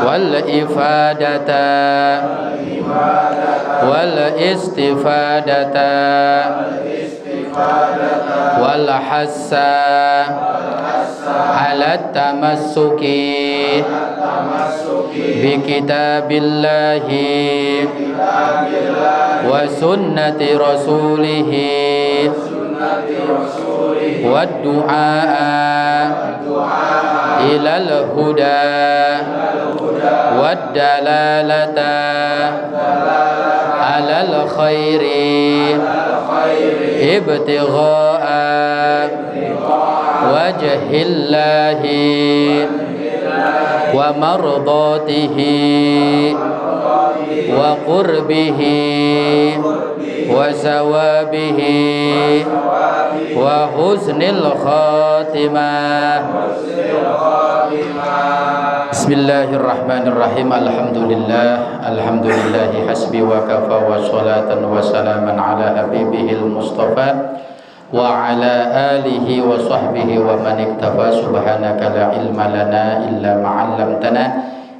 wal ifadata wal istifadata wal hassa ala tamassuki bi kitabillahi wa sunnati rasulihi wa du'a ilal huda wa dalalata alal khairi ibtigha'a wajhillahi wa mardatihi wa qurbihi wa sawabihi wa husnil khatimah. Bismillahirrahmanirrahim. Alhamdulillahi hasbi wa kafa wa salatan wa salaman ala habibihil mustafa wa ala alihi wa sahbihi wa man iktafa. Subhanaka la ilma lana illa ma 'allamtana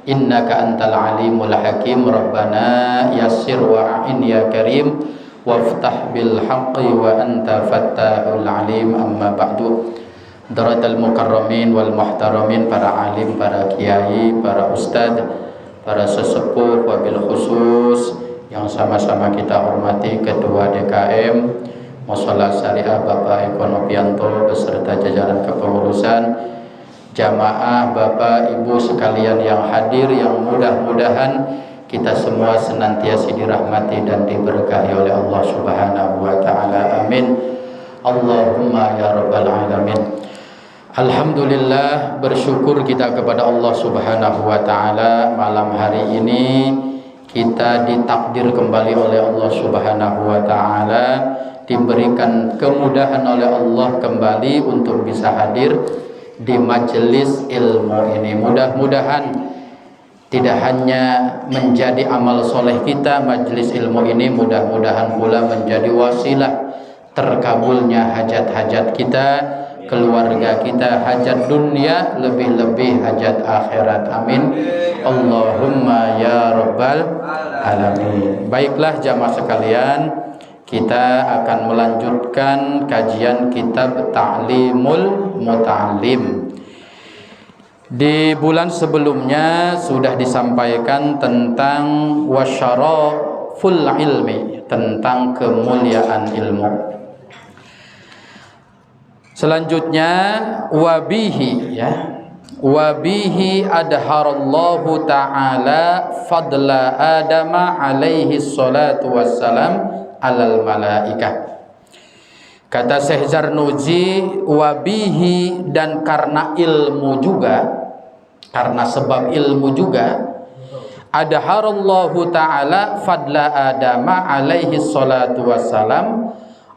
innaka antal alimul hakim. Rabbana yassir wa a'in ya karim waftah bil haqqi wa anta fattahul alim. Amma ba'du. Daratal mukarramin wal muhtaramin, para alim, para kiai, para ustad, para sesepuh, wabil khusus yang sama-sama kita hormati Ketua DKM Mushola Syariah Bapak Eko Nopianto beserta jajaran kepengurusan, jamaah, Bapak Ibu sekalian yang hadir, yang mudah-mudahan kita semua senantiasa dirahmati dan diberkahi oleh Allah Subhanahu wa taala. Amin. Allahumma ya rabbal alamin. Alhamdulillah, bersyukur kita kepada Allah Subhanahu wa taala, malam hari ini kita ditakdir kembali oleh Allah Subhanahu wa taala, diberikan kemudahan oleh Allah kembali untuk bisa hadir di majelis ilmu ini. Mudah-mudahan tidak hanya menjadi amal soleh kita majelis ilmu ini, mudah-mudahan pula menjadi wasilah terkabulnya hajat-hajat kita, keluarga kita, hajat dunia, lebih-lebih hajat akhirat. Amin. Allahumma ya rabbal alamin. Baiklah jamaah sekalian, kita akan melanjutkan kajian kitab Ta'limul Muta'allim. Di bulan sebelumnya sudah disampaikan tentang wasyaraful ilmi, tentang kemuliaan ilmu. Selanjutnya wabihi, ya, wabihi adharallahu ta'ala fadla adama alaihi salatu wassalam alal malaikah. Kata Syekh Zarnuji, wabihi, dan karena ilmu juga, karena sebab ilmu juga, adharallahu ta'ala fadla adama alaihi salatu wassalam,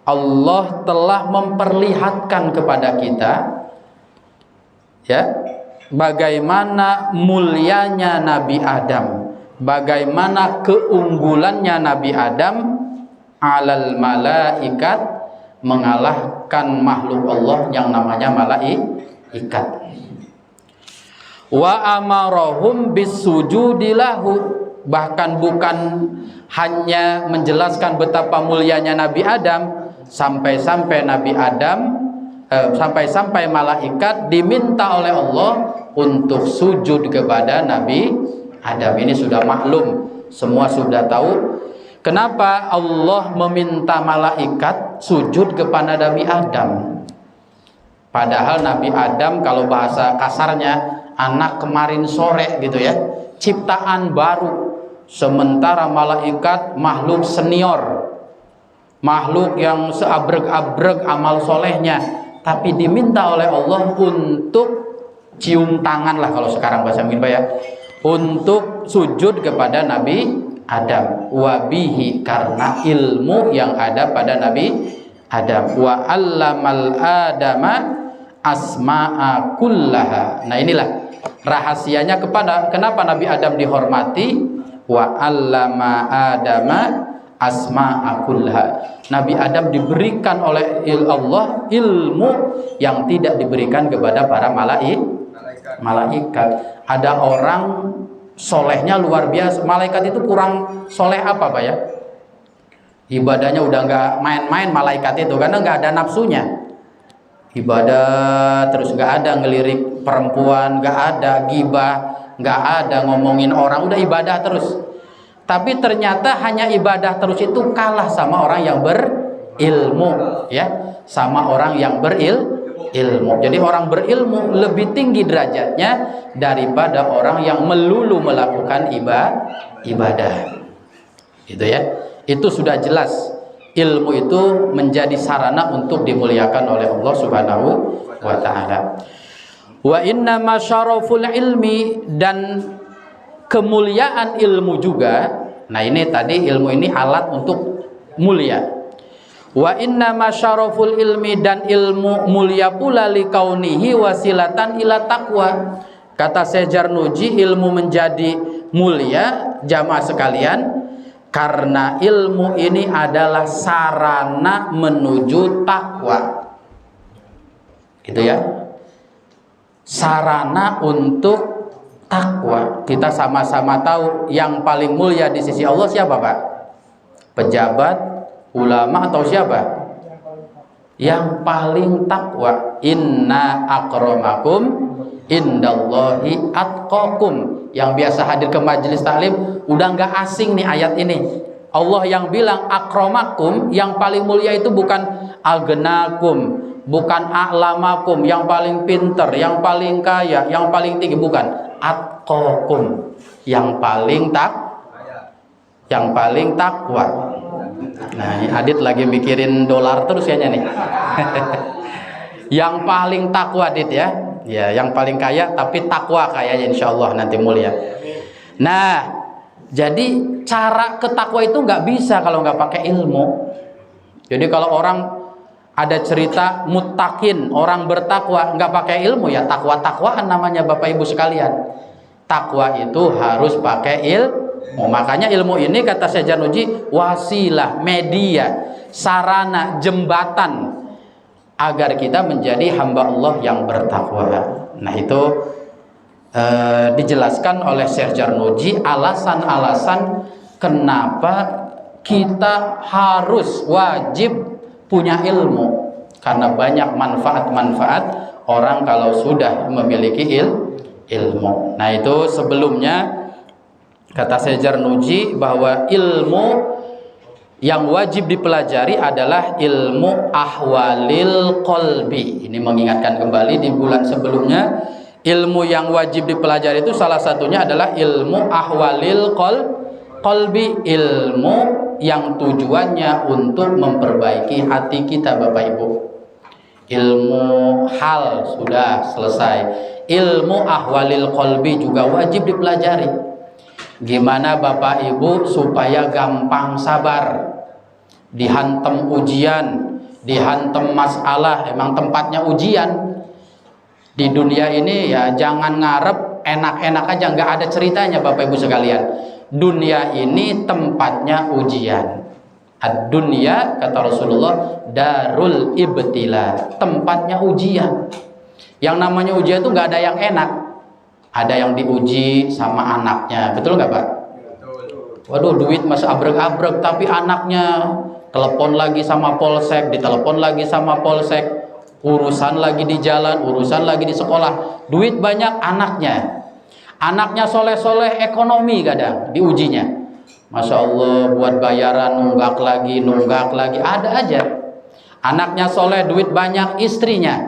Allah telah memperlihatkan kepada kita, ya, bagaimana mulianya Nabi Adam, bagaimana keunggulannya Nabi Adam alal malaikat, mengalahkan makhluk Allah yang namanya malaikat. Wa amarahum bisujudi lahu, bahkan bukan hanya menjelaskan betapa mulianya Nabi Adam, sampai-sampai Nabi Adam, sampai-sampai malaikat diminta oleh Allah untuk sujud kepada Nabi Adam. Ini sudah maklum, semua sudah tahu kenapa Allah meminta malaikat sujud kepada Nabi Adam. Padahal Nabi Adam, kalau bahasa kasarnya, anak kemarin sore gitu ya, ciptaan baru. Sementara malaikat makhluk senior, makhluk yang seabrek-abrek amal solehnya, tapi diminta oleh Allah untuk cium tangan lah kalau sekarang bahasa mungkin ya, untuk sujud kepada Nabi Adam. Wabihi, karena ilmu yang ada pada Nabi Adam. Wa allamal adama asma'a kullaha. Nah inilah rahasianya kenapa Nabi Adam dihormati. Wa allama adama asma'a kullaha. Nabi Adam diberikan oleh Allah ilmu yang tidak diberikan kepada para malaikat. malaikat. Ada orang solehnya luar biasa, malaikat itu kurang soleh apa Pak ya? Ibadahnya udah nggak main-main malaikat itu, karena nggak ada nafsunya. Ibadah terus, nggak ada ngelirik perempuan, nggak ada gibah, nggak ada ngomongin orang, udah ibadah terus. Tapi ternyata hanya ibadah terus itu kalah sama orang yang berilmu, ya, sama orang yang berilmu. Jadi orang berilmu lebih tinggi derajatnya daripada orang yang melulu melakukan ibadah. Itu ya. Itu sudah jelas ilmu itu menjadi sarana untuk dimuliakan oleh Allah Subhanahu wa taala. Wa inna masyaraful ilmi, dan kemuliaan ilmu juga. Nah, ini tadi ilmu ini alat untuk mulia. Wa inna masyaraful ilmi, dan ilmu mulia pula likaunihi wasilatan ila taqwa. Kata Syekh Jarnuji, ilmu menjadi mulia jamaah sekalian karena ilmu ini adalah sarana menuju takwa. Gitu ya. Sarana untuk takwa. Kita sama-sama tahu yang paling mulia di sisi Allah siapa, Pak? Pejabat, ulama, atau siapa? Yang paling takwa. Inna akramakum indallahi atqakum. Yang biasa hadir ke majelis taklim udah nggak asing nih ayat ini. Allah yang bilang akramakum, yang paling mulia itu bukan agnakum, bukan a'lamakum, yang paling pinter, yang paling kaya, yang paling tinggi, bukan. Atqakum, yang paling takwa. Nah, Adit lagi mikirin dolar terus kayaknya nih. Yang paling takwa, Adit ya. Ya, yang paling kaya tapi takwa kayaknya, insyaallah nanti mulia. Nah, jadi cara ke takwa itu nggak bisa kalau nggak pakai ilmu. Jadi kalau orang ada cerita muttaqin, orang bertakwa, nggak pakai ilmu, ya takwa-takwaan namanya Bapak Ibu sekalian. Takwa itu harus pakai ilmu. Makanya ilmu ini kata Syekh Jarnuji wasilah, media, sarana, jembatan agar kita menjadi hamba Allah yang bertakwa. Nah, itu dijelaskan oleh Syekh Jarnuji alasan-alasan kenapa kita harus wajib punya ilmu, karena banyak manfaat-manfaat orang kalau sudah memiliki ilmu. Nah, itu sebelumnya kata Syekh Jarnuji bahwa ilmu yang wajib dipelajari adalah ilmu ahwalil qalbi. Ini mengingatkan kembali di bulan sebelumnya, ilmu yang wajib dipelajari itu salah satunya adalah ilmu ahwalil qalbi, ilmu yang tujuannya untuk memperbaiki hati kita Bapak Ibu. Ilmu hal sudah selesai, ilmu ahwalil qalbi juga wajib dipelajari. Gimana Bapak Ibu supaya gampang sabar dihantam ujian, dihantam masalah. Emang tempatnya ujian di dunia ini ya, jangan ngarep enak-enak aja, nggak ada ceritanya Bapak Ibu sekalian. Dunia ini tempatnya ujian. Ad-dunya kata Rasulullah darul ibtila, tempatnya ujian. Yang namanya ujian itu nggak ada yang enak. Ada yang diuji sama anaknya, betul nggak Pak? Waduh, duit masih abrek-abrek, tapi anaknya telepon lagi sama polsek, ditelepon lagi sama polsek, urusan lagi di jalan, urusan lagi di sekolah, duit banyak anaknya. Anaknya soleh-soleh, ekonomi kadang diujinya. Masya Allah, buat bayaran nunggak lagi, ada aja. Anaknya soleh, duit banyak, istrinya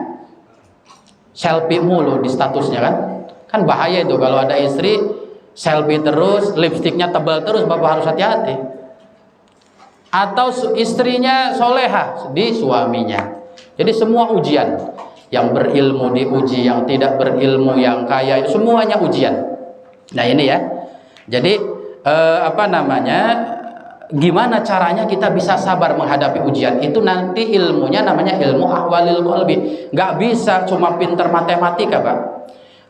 selfie mulu di statusnya kan. Kan bahaya itu kalau ada istri selfie terus, lipstiknya tebal terus, Bapak harus hati-hati. Atau istrinya soleha di suaminya. Jadi semua ujian. Yang berilmu diuji, yang tidak berilmu, yang kaya, semuanya ujian. Nah ini ya. Jadi gimana caranya kita bisa sabar menghadapi ujian? Itu nanti ilmunya namanya ilmu ahwalil qalbi. Nggak bisa cuma pinter matematika Pak.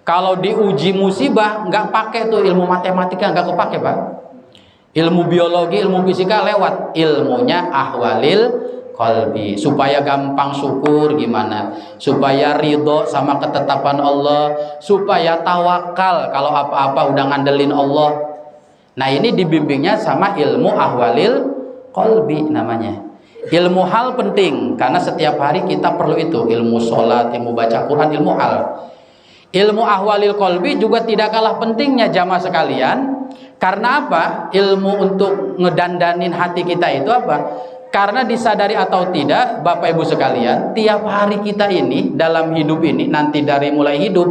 Kalau diuji musibah nggak pakai tuh ilmu matematika, nggak kepake Pak. Ilmu biologi, ilmu fisika lewat, ilmunya ahwalil qalbi. Supaya gampang syukur gimana? Supaya ridho sama ketetapan Allah, supaya tawakal kalau apa-apa udah ngandelin Allah. Nah, ini dibimbingnya sama ilmu ahwalil qalbi namanya. Ilmu hal penting karena setiap hari kita perlu itu, ilmu sholat, ilmu baca Quran, ilmu hal. Ilmu ahwalil qalbi juga tidak kalah pentingnya jamaah sekalian. Karena apa? Ilmu untuk ngedandanin hati kita itu apa? Karena disadari atau tidak, Bapak Ibu sekalian, tiap hari kita ini dalam hidup ini, nanti dari mulai hidup,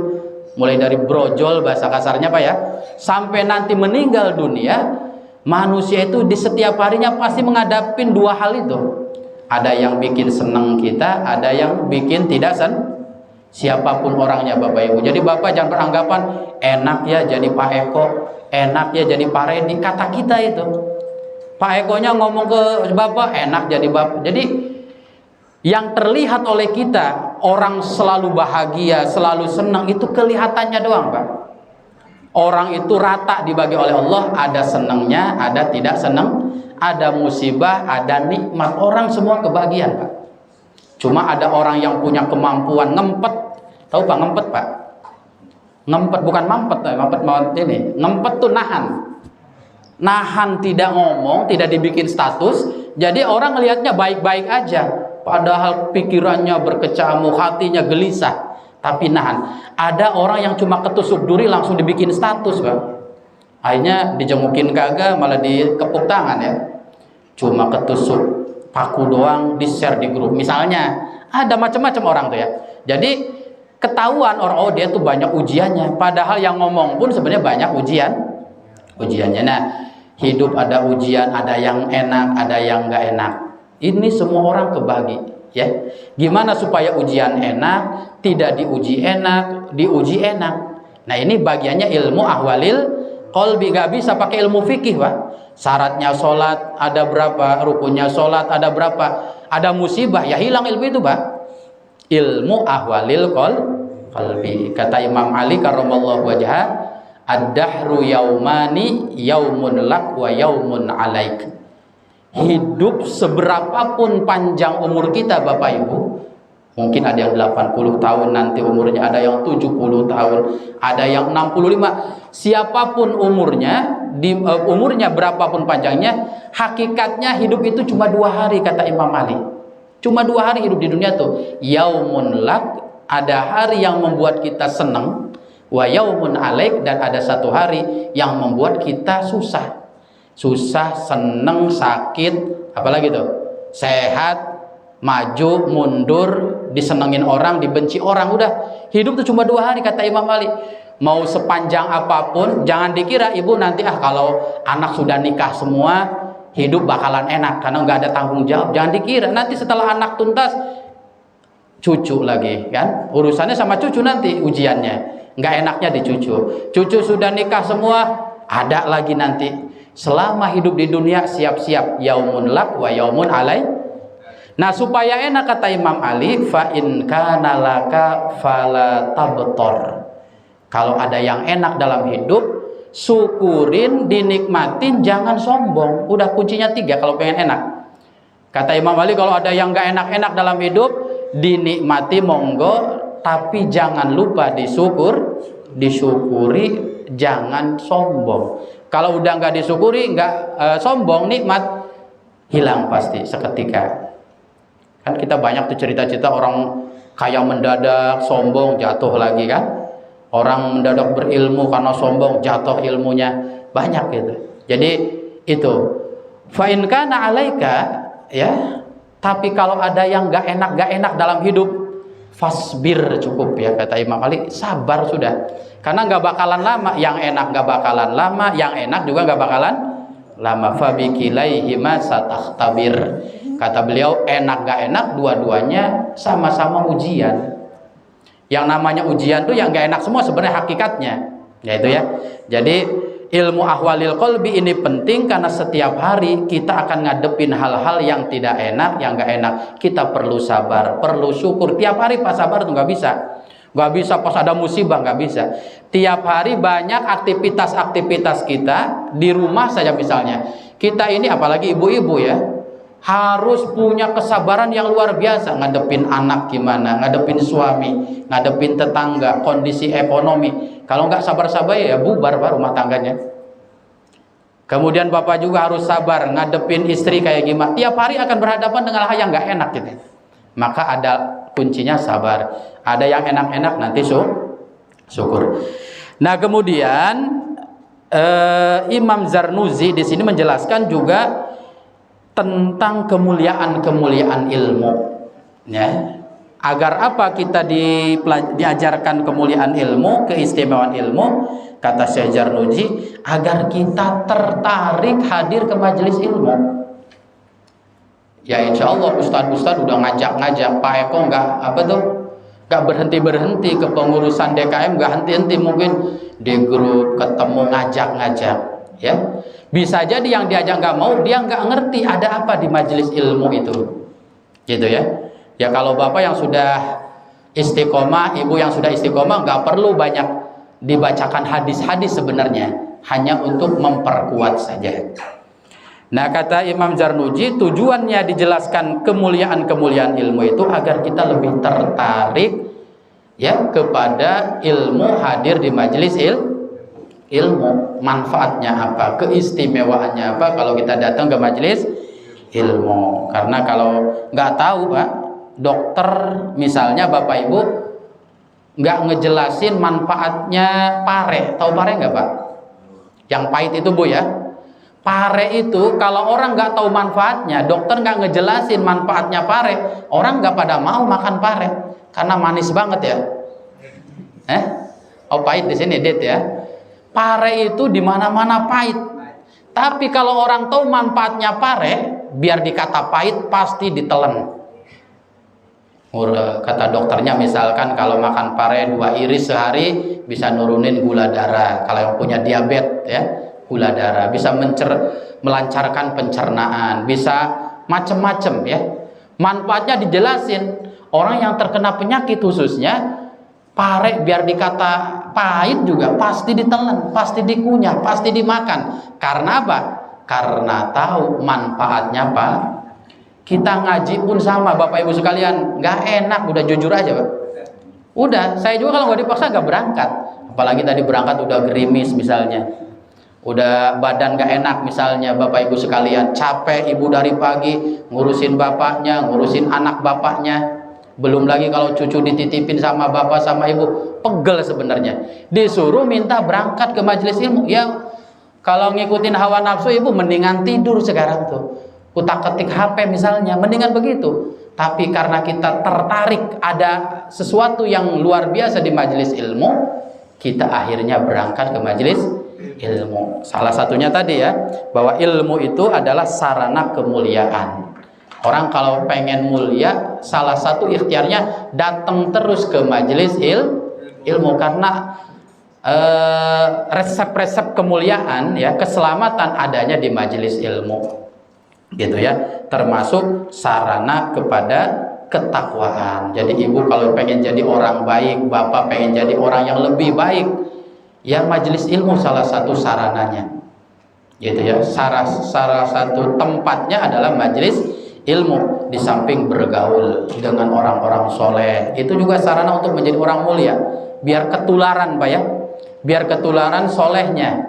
mulai dari brojol bahasa kasarnya Pak ya, sampai nanti meninggal dunia, manusia itu di setiap harinya pasti menghadapin dua hal itu. Ada yang bikin senang kita, ada yang bikin tidak siapapun orangnya Bapak Ibu. Jadi Bapak jangan beranggapan enak ya jadi Pak Eko, enak ya jadi Pak Redi. Kata kita itu, Pak Ekonya ngomong ke Bapak, enak jadi Bapak. Jadi yang terlihat oleh kita, orang selalu bahagia, selalu senang, itu kelihatannya doang Pak. Orang itu rata dibagi oleh Allah, ada senangnya, ada tidak senang, ada musibah, ada nikmat. Orang semua kebahagiaan Pak. Cuma ada orang yang punya kemampuan ngempet. Tahu Pak ngempet Pak? Ngempet bukan mampet, mampet ini. Ngempet tuh nahan. Nahan tidak ngomong, tidak dibikin status. Jadi orang ngelihatnya baik-baik aja, padahal pikirannya berkecamuk, hatinya gelisah, tapi nahan. Ada orang yang cuma ketusuk duri langsung dibikin status Pak. Akhirnya dijengukin kagak, malah dikepuk tangan ya. Cuma ketusuk paku doang, di-share di grup. Misalnya ada macam-macam orang tuh ya. Jadi ketahuan orang, oh dia tuh banyak ujiannya, padahal yang ngomong pun sebenarnya banyak ujiannya. Nah, hidup ada ujian, ada yang enak, ada yang nggak enak. Ini semua orang kebagi ya. Gimana supaya ujian enak, tidak diuji enak, diuji enak. Nah, ini bagiannya ilmu ahwalil qalbi. Nggak bisa pakai ilmu fikih Pak. Syaratnya sholat ada berapa, rukunnya sholat ada berapa, ada musibah ya hilang ilmu itu Pak. Ilmu ahwalil qalbi. Kata Imam Ali karramallahu wajhah, ad-dahru yaumani, yaumun lak wa yaumun alaik. Hidup seberapapun panjang umur kita Bapak Ibu, mungkin ada yang 80 tahun nanti umurnya, ada yang 70 tahun, ada yang 65. Siapapun umurnya, umurnya berapapun panjangnya, hakikatnya hidup itu cuma 2 hari kata Imam Ali. Cuma 2 hari hidup di dunia tuh. Yaumun lak, ada hari yang membuat kita senang, wa yaumun alaik, dan ada 1 hari yang membuat kita susah, seneng, sakit, apalagi tuh, sehat, maju, mundur, disenengin orang, dibenci orang. Udah, hidup tuh cuma 2 hari kata Imam Ali. Mau sepanjang apapun, jangan dikira ibu nanti kalau anak sudah nikah semua, hidup bakalan enak karena nggak ada tanggung jawab. Jangan dikira nanti setelah anak tuntas, cucu lagi kan, urusannya sama cucu nanti ujiannya. Nggak enaknya di cucu sudah nikah semua, ada lagi nanti. Selama hidup di dunia siap-siap yaumun lak wa yaumun alai. Nah, supaya enak kata Imam Ali, fa in kana laka fala tabtor. Kalau ada yang enak dalam hidup, syukurin, dinikmatin, jangan sombong. Udah kuncinya 3 kalau pengen enak. Kata Imam Ali, kalau ada yang nggak enak-enak dalam hidup, dinikmati monggo, tapi jangan lupa disyukuri, jangan sombong. Kalau udah nggak disyukuri, nggak sombong, nikmat hilang pasti seketika. Kan kita banyak tuh cerita-cerita orang kaya mendadak sombong jatuh lagi kan. Orang mendadak berilmu karena sombong jatuh ilmunya, banyak gitu. Jadi itu fa in kana alaika ya. Tapi kalau ada yang nggak enak dalam hidup, fasbir, cukup ya kata Imam Ali, sabar sudah. Karena nggak bakalan lama, yang enak nggak bakalan lama, yang enak juga nggak bakalan lama. Fabikilaihi ma satakhtabir. Kata beliau, enak nggak enak dua-duanya sama-sama ujian. Yang namanya ujian tuh yang nggak enak semua sebenarnya hakikatnya, yaitu ya. Jadi ilmu ahwalil qalbi ini penting karena setiap hari kita akan ngadepin hal-hal yang tidak enak, yang nggak enak. Kita perlu sabar, perlu syukur. Tiap hari pas sabar tuh nggak bisa pas ada musibah, nggak bisa. Tiap hari banyak aktivitas kita di rumah saja misalnya. Kita ini apalagi ibu-ibu ya, harus punya kesabaran yang luar biasa, ngadepin anak gimana, ngadepin suami, ngadepin tetangga, kondisi ekonomi. Kalau nggak sabar-sabar ya bubar rumah tangganya. Kemudian bapak juga harus sabar ngadepin istri kayak gimana, tiap hari akan berhadapan dengan hal yang nggak enak gitu. Maka ada kuncinya sabar. Ada yang enak-enak, nanti syukur. Nah kemudian Imam Zarnuzi di sini menjelaskan juga tentang kemuliaan ilmu, ya. Agar apa kita diajarkan kemuliaan ilmu, keistimewaan ilmu, kata Syekh Zarnuji, agar kita tertarik hadir ke majelis ilmu. Ya insya Allah ustadz udah ngajak Pak Eko nggak berhenti ke pengurusan DKM, nggak henti mungkin di grup ketemu ngajak, ya. Bisa jadi yang diajak nggak mau, dia nggak ngerti ada apa di majelis ilmu itu, gitu ya. Ya kalau bapak yang sudah istiqomah, ibu yang sudah istiqomah, nggak perlu banyak dibacakan hadis-hadis sebenarnya, hanya untuk memperkuat saja. Nah kata Imam Zarnuji, tujuannya dijelaskan kemuliaan ilmu itu agar kita lebih tertarik ya kepada ilmu, hadir di majelis ilmu. Manfaatnya apa, keistimewaannya apa kalau kita datang ke majelis ilmu. Karena kalau nggak tahu Pak, dokter misalnya bapak ibu nggak ngejelasin manfaatnya pare. Tahu pare nggak Pak? Yang pahit itu Bu ya. Pare itu kalau orang nggak tahu manfaatnya, dokter nggak ngejelasin manfaatnya pare, orang nggak pada mau makan pare karena manis banget ya. Oh pahit di sini Det ya. Pare itu di mana-mana pahit. Tapi kalau orang tahu manfaatnya pare, biar dikata pahit pasti ditelan. Kata dokternya misalkan kalau makan pare 2 iris sehari bisa nurunin gula darah. Kalau yang punya diabetes ya, gula darah, bisa melancarkan pencernaan, bisa macem-macem ya. Manfaatnya dijelasin. Orang yang terkena penyakit khususnya pare biar dikata pahit juga pasti ditelan, pasti dikunyah, pasti dimakan. Karena apa? Karena tahu manfaatnya Pak. Kita ngaji pun sama Bapak Ibu sekalian, nggak enak, udah jujur aja Pak. Udah, saya juga kalau nggak dipaksa nggak berangkat. Apalagi tadi berangkat udah gerimis misalnya, udah badan nggak enak misalnya Bapak Ibu sekalian, capek ibu dari pagi ngurusin bapaknya, ngurusin anak bapaknya. Belum lagi kalau cucu dititipin sama bapak sama ibu, pegel sebenarnya. Disuruh minta berangkat ke majelis ilmu. Ya kalau ngikutin hawa nafsu ibu mendingan tidur sekarang tuh. Kutak-ketik HP misalnya, mendingan begitu. Tapi karena kita tertarik ada sesuatu yang luar biasa di majelis ilmu, kita akhirnya berangkat ke majelis ilmu. Salah satunya tadi ya, bahwa ilmu itu adalah sarana kemuliaan. Orang kalau pengen mulia, salah satu ikhtiarnya datang terus ke majelis ilmu, karena resep-resep kemuliaan ya, keselamatan adanya di majelis ilmu, gitu ya. Termasuk sarana kepada ketakwaan. Jadi ibu kalau pengen jadi orang baik, bapak pengen jadi orang yang lebih baik, ya majelis ilmu salah satu sarananya, gitu ya. Salah satu tempatnya adalah majelis ilmu. Di samping bergaul dengan orang-orang soleh, itu juga sarana untuk menjadi orang mulia. Biar ketularan Pak ya, biar ketularan solehnya.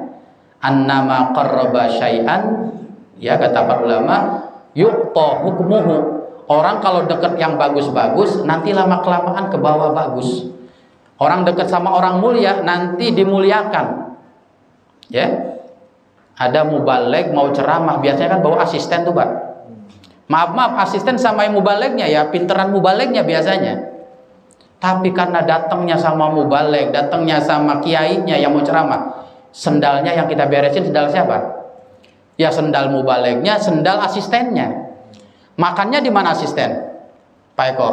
Annama qarraba syai'an, ya kata para ulama, yu'ta hukmuhu. Orang kalau dekat yang bagus-bagus, nanti lama-kelamaan ke bawah bagus. Orang dekat sama orang mulia, nanti dimuliakan. Ya, ada mubaligh mau ceramah, biasanya kan bawa asisten tuh Pak. Maaf asisten sama yang mubalignya ya pinteran mubalighnya biasanya. Tapi karena datangnya sama mubaligh, datangnya sama kiainya yang mau ceramah, sendalnya yang kita beresin sendal siapa? Ya sendal mubalighnya, sendal asistennya. Makannya di mana asisten? Pak Eko?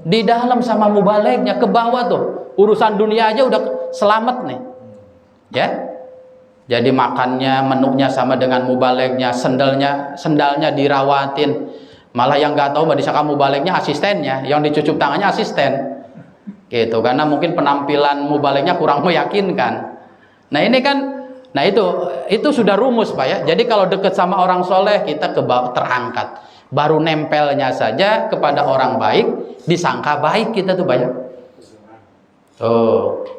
Di dalam sama mubalighnya, ke bawah tuh. Urusan dunia aja udah selamat nih. Ya. Jadi makannya, menunya sama dengan mubalighnya, sendalnya dirawatin. Malah yang nggak tahu mbak disangka mubalighnya asistennya, yang dicucup tangannya asisten, gitu. Karena mungkin penampilan mubalighnya kurang meyakinkan. Nah ini kan, nah itu sudah rumus Pak ya. Jadi kalau deket sama orang soleh kita ke bawah terangkat. Baru nempelnya saja kepada orang baik disangka baik kita tuh banyak.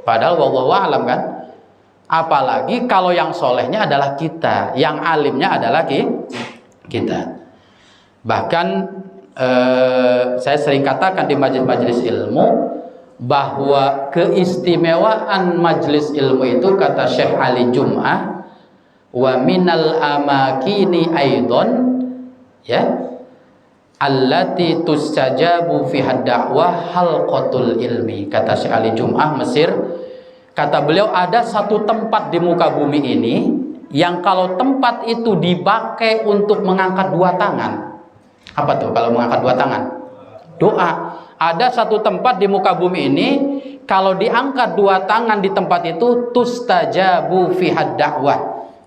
Padahal wallahu a'lam kan. Apalagi kalau yang solehnya adalah kita, yang alimnya adalah kita. Bahkan saya sering katakan di majelis-majelis ilmu bahwa keistimewaan majelis ilmu itu, kata Syekh Ali Jum'ah, wa minal amakini aidon, ya, allati tustajabu fiha da'wah halqatul ilmi. Kata Syekh Ali Jum'ah Mesir, kata beliau ada satu tempat di muka bumi ini yang kalau tempat itu dipakai untuk mengangkat dua tangan. Apa tuh kalau mengangkat dua tangan? Doa. Ada satu tempat di muka bumi ini kalau diangkat dua tangan di tempat itu tustajabu fiha da'wah,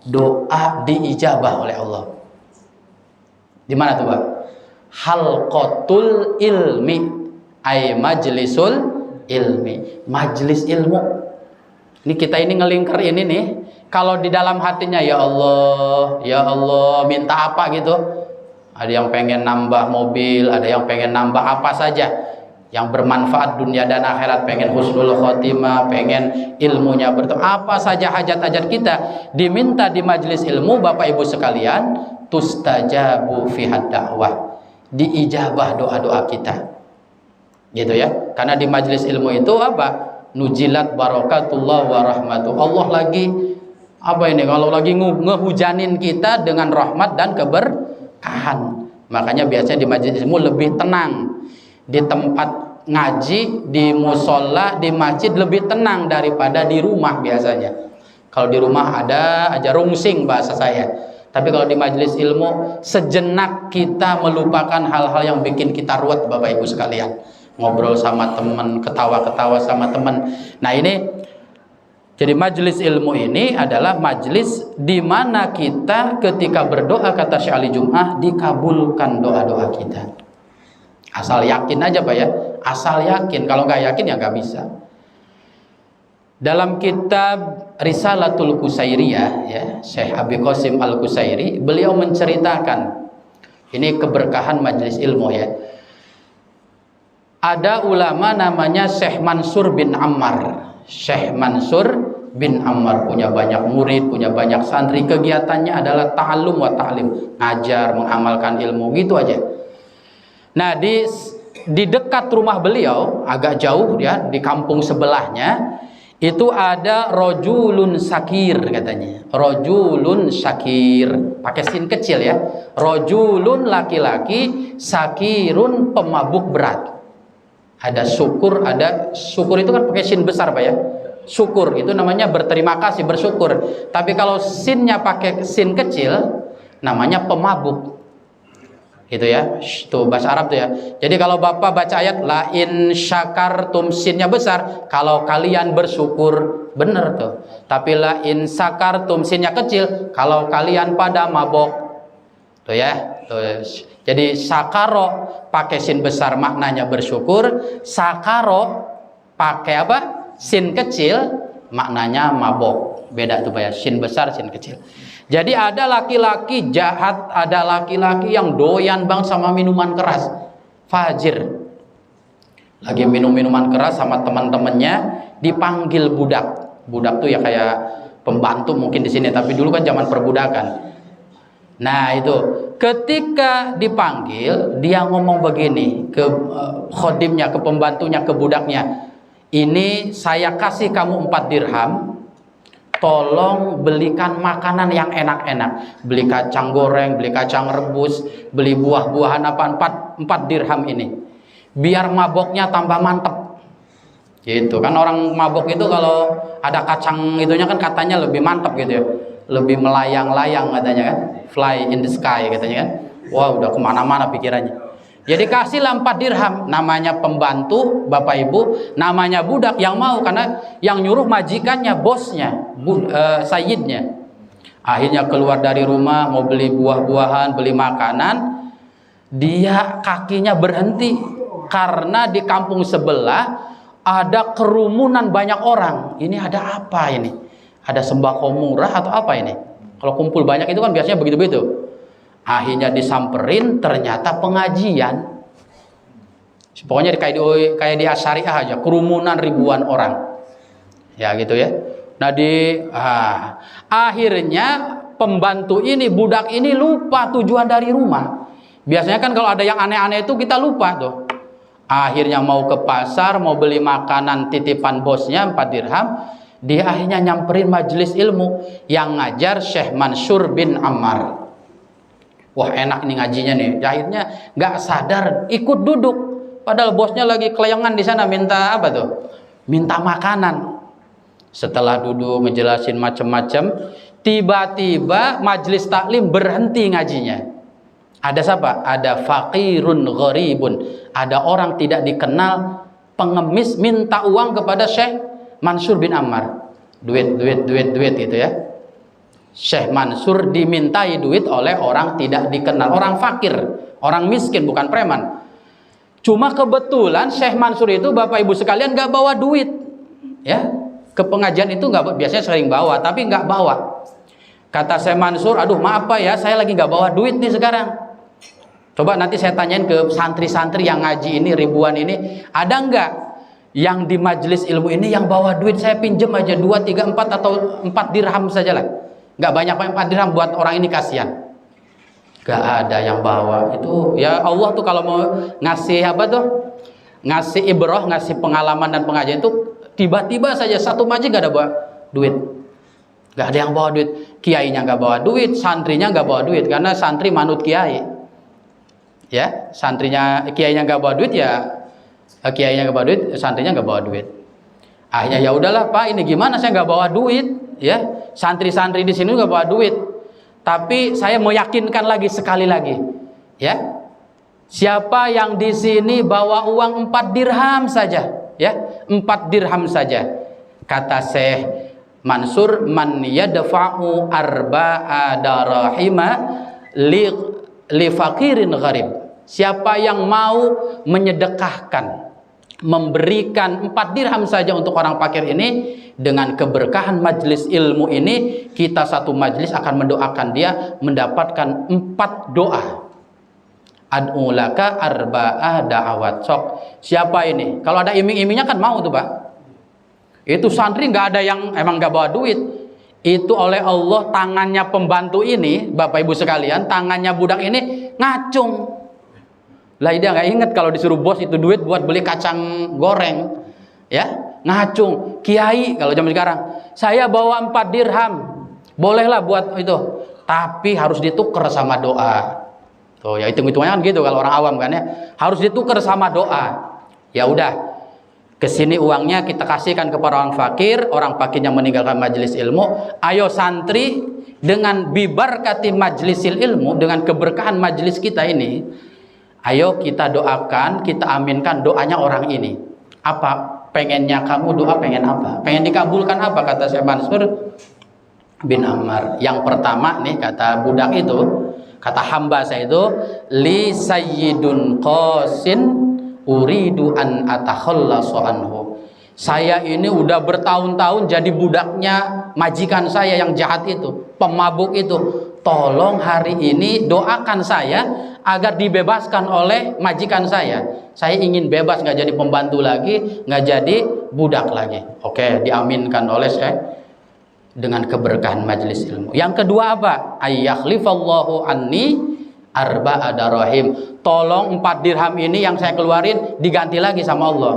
doa diijabah oleh Allah. Di mana tuh, Pak? Halqatul ilmi, ay majlisul ilmi, majlis ilmu. Ini kita ini ngelingker ini nih, kalau di dalam hatinya ya Allah minta apa gitu, ada yang pengen nambah mobil, ada yang pengen nambah apa saja yang bermanfaat dunia dan akhirat, pengen husnul khotimah, pengen ilmunya apa saja hajat-hajat kita diminta di majlis ilmu, Bapak Ibu sekalian, tustajabu fiha da'wah, diijabah doa-doa kita, gitu ya. Karena di majelis ilmu itu apa? Nujilat barakatullah wa rahmatuh. Allah lagi apa ini? Kalau lagi ngehujanin kita dengan rahmat dan keberkahan. Makanya biasanya di majelis ilmu lebih tenang. Di tempat ngaji, di musola, di masjid lebih tenang daripada di rumah biasanya. Kalau di rumah ada aja rungsing bahasa saya. Tapi kalau di majelis ilmu sejenak kita melupakan hal-hal yang bikin kita ruwet, Bapak Ibu sekalian. Ngobrol sama teman, ketawa-ketawa sama teman. Nah ini, jadi majelis ilmu ini adalah majelis di mana kita ketika berdoa, kata Syekh Ali Jum'ah, dikabulkan doa-doa kita. Asal yakin aja Pak ya, asal yakin. Kalau nggak yakin ya nggak bisa. Dalam kitab Risalatul Qusairiyah, ya, Syekh Abi Qasim Al-Qusairi, beliau menceritakan ini keberkahan majelis ilmu ya. Ada ulama namanya Syekh Mansur bin Ammar. Syekh Mansur bin Ammar punya banyak murid, punya banyak santri. Kegiatannya adalah ta'allum wa ta'lim, ngajar, mengamalkan ilmu, gitu aja. Nah, di dekat rumah beliau, agak jauh ya, di kampung sebelahnya, itu ada rojulun sakir katanya. Rojulun sakir, pakai sin kecil ya. Rojulun laki-laki, sakirun pemabuk berat. Ada syukur itu kan pakai sin besar Pak ya. Syukur itu namanya berterima kasih, bersyukur. Tapi kalau sinnya pakai sin kecil, namanya pemabuk. Gitu ya, tuh bahasa Arab tuh ya. Jadi kalau Bapak baca ayat la in syakartum, sinnya besar, kalau kalian bersyukur, bener tuh. Tapi la in syakartum, sinnya kecil, kalau kalian pada mabok. Tuh ya. Tuh. Jadi sakaro pakai sin besar maknanya bersyukur, sakaro pakai apa? Sin kecil maknanya mabok. Beda tuh Pak ya, sin besar, sin kecil. Jadi ada laki-laki jahat, ada laki-laki yang doyan banget sama minuman keras, fajir. Lagi minum minuman keras sama teman-temannya, dipanggil budak. Budak tuh ya kayak pembantu mungkin di sini, tapi dulu kan zaman perbudakan. Nah itu, ketika dipanggil, dia ngomong begini ke khodimnya, ke pembantunya, ke budaknya. Ini saya kasih kamu 4 dirham. Tolong belikan makanan yang enak-enak, beli kacang goreng, beli kacang rebus, beli buah-buahan apa, 4 dirham ini, biar maboknya tambah mantep. Gitu kan, orang mabok itu kalau ada kacang itunya kan katanya lebih mantep gitu ya, lebih melayang-layang katanya kan, fly in the sky katanya kan. Wah udah kemana-mana pikirannya. Jadi kasihlah 4 dirham, namanya pembantu Bapak Ibu, namanya budak yang mau, karena yang nyuruh majikannya, bosnya, sayyidnya. Akhirnya keluar dari rumah mau beli buah-buahan, beli makanan, dia kakinya berhenti karena di kampung sebelah ada kerumunan banyak orang. Ini ada apa ini? Ada sembako murah atau apa ini? Kalau kumpul banyak itu kan biasanya begitu-begitu. Akhirnya disamperin, ternyata pengajian. Pokoknya kayak di Asyariah aja, kerumunan ribuan orang. Ya gitu ya. Nah akhirnya pembantu ini, budak ini lupa tujuan dari rumah. Biasanya kan kalau ada yang aneh-aneh itu kita lupa tuh. Akhirnya mau ke pasar, mau beli makanan titipan bosnya 4 dirham. Dia akhirnya nyamperin majelis ilmu yang ngajar Syekh Mansur bin Ammar. Wah enak nih ngajinya nih. Akhirnya nggak sadar ikut duduk. Padahal bosnya lagi kelayangan di sana minta apa tuh? Minta makanan. Setelah duduk ngejelasin macam-macam, tiba-tiba majelis taklim berhenti ngajinya. Ada siapa? Ada faqirun gharibun. Ada orang tidak dikenal, pengemis minta uang kepada Syekh Mansur bin Ammar. Duit gitu ya. Syekh Mansur dimintai duit oleh orang tidak dikenal, orang fakir, orang miskin, bukan preman. Cuma kebetulan Syekh Mansur itu Bapak Ibu sekalian nggak bawa duit, ya. Ke pengajian itu nggak, biasanya sering bawa, tapi nggak bawa. Kata Syekh Mansur, aduh maaf Pak ya, saya lagi nggak bawa duit nih sekarang. Coba nanti saya tanyain ke santri-santri yang ngaji ini ribuan ini, ada nggak yang di majelis ilmu ini yang bawa duit? Saya pinjem aja 2, 3, 4 atau 4 dirham sajalah. Nggak banyak 4 dirham buat orang ini, kasihan. Nggak ada yang bawa. Itu ya Allah tuh kalau mau ngasih apa tuh, ngasih ibrah, ngasih pengalaman dan pengajian itu tiba-tiba saja satu majlis nggak ada bawa duit. Nggak ada yang bawa duit. Kiainya nggak bawa duit, santrinya nggak bawa duit, karena santri manut kiai. Ya, santrinya, kiainya nggak bawa duit ya, kiainya nggak bawa duit, santrinya nggak bawa duit. Akhirnya ya udahlah Pak, ini gimana, saya nggak bawa duit, ya. Santri-santri di sini nggak bawa duit. Tapi saya mau yakinkan lagi sekali lagi, ya. Siapa yang di sini bawa uang 4 dirham saja, ya, 4 dirham saja. Kata Syekh Mansur, man yadfa'u arba'a darahima li faqirin gharib. Siapa yang mau menyedekahkan, memberikan 4 dirham saja untuk orang fakir ini, dengan keberkahan majelis ilmu ini, kita satu majelis akan mendoakan dia mendapatkan 4 doa. Ad'u laka arba'ah da'awat. Sok, siapa ini? Kalau ada iming-imingnya kan mau tuh Pak. Itu santri nggak ada yang emang nggak bawa duit. Itu oleh Allah tangannya pembantu ini, Bapak Ibu sekalian, tangannya budak ini ngacung. Lah dia nggak inget kalau disuruh bos itu duit buat beli kacang goreng, ya, ngacung. Kiai kalau zaman sekarang, saya bawa 4 dirham, bolehlah buat itu, tapi harus ditukar sama doa. Tuh ya, hitung-hitungannya kan gitu kalau orang awam kan ya, harus ditukar sama doa. Ya udah, kesini uangnya kita kasihkan kepada orang fakir yang meninggalkan majelis ilmu. Ayo santri, dengan bibarkati majlisil ilmu, dengan keberkahan majelis kita ini, ayo kita doakan, kita aminkan doanya orang ini. Apa pengennya kamu doa, pengen apa? Pengen dikabulkan apa? Kata Syekh Mansur bin Ammar. Yang pertama nih, kata budak itu, kata hamba saya itu, li sayyidun qasin uridu an atakhallasu anhu. Saya ini udah bertahun-tahun jadi budaknya majikan saya yang jahat itu, pemabuk itu. Tolong hari ini doakan saya agar dibebaskan oleh majikan saya. Saya ingin bebas, nggak jadi pembantu lagi, nggak jadi budak lagi. Oke, diaminkan oleh saya dengan keberkahan majelis ilmu. Yang kedua apa? Ayyakhlifallahu anni arba'a darahim. Tolong 4 dirham ini yang saya keluarin diganti lagi sama Allah.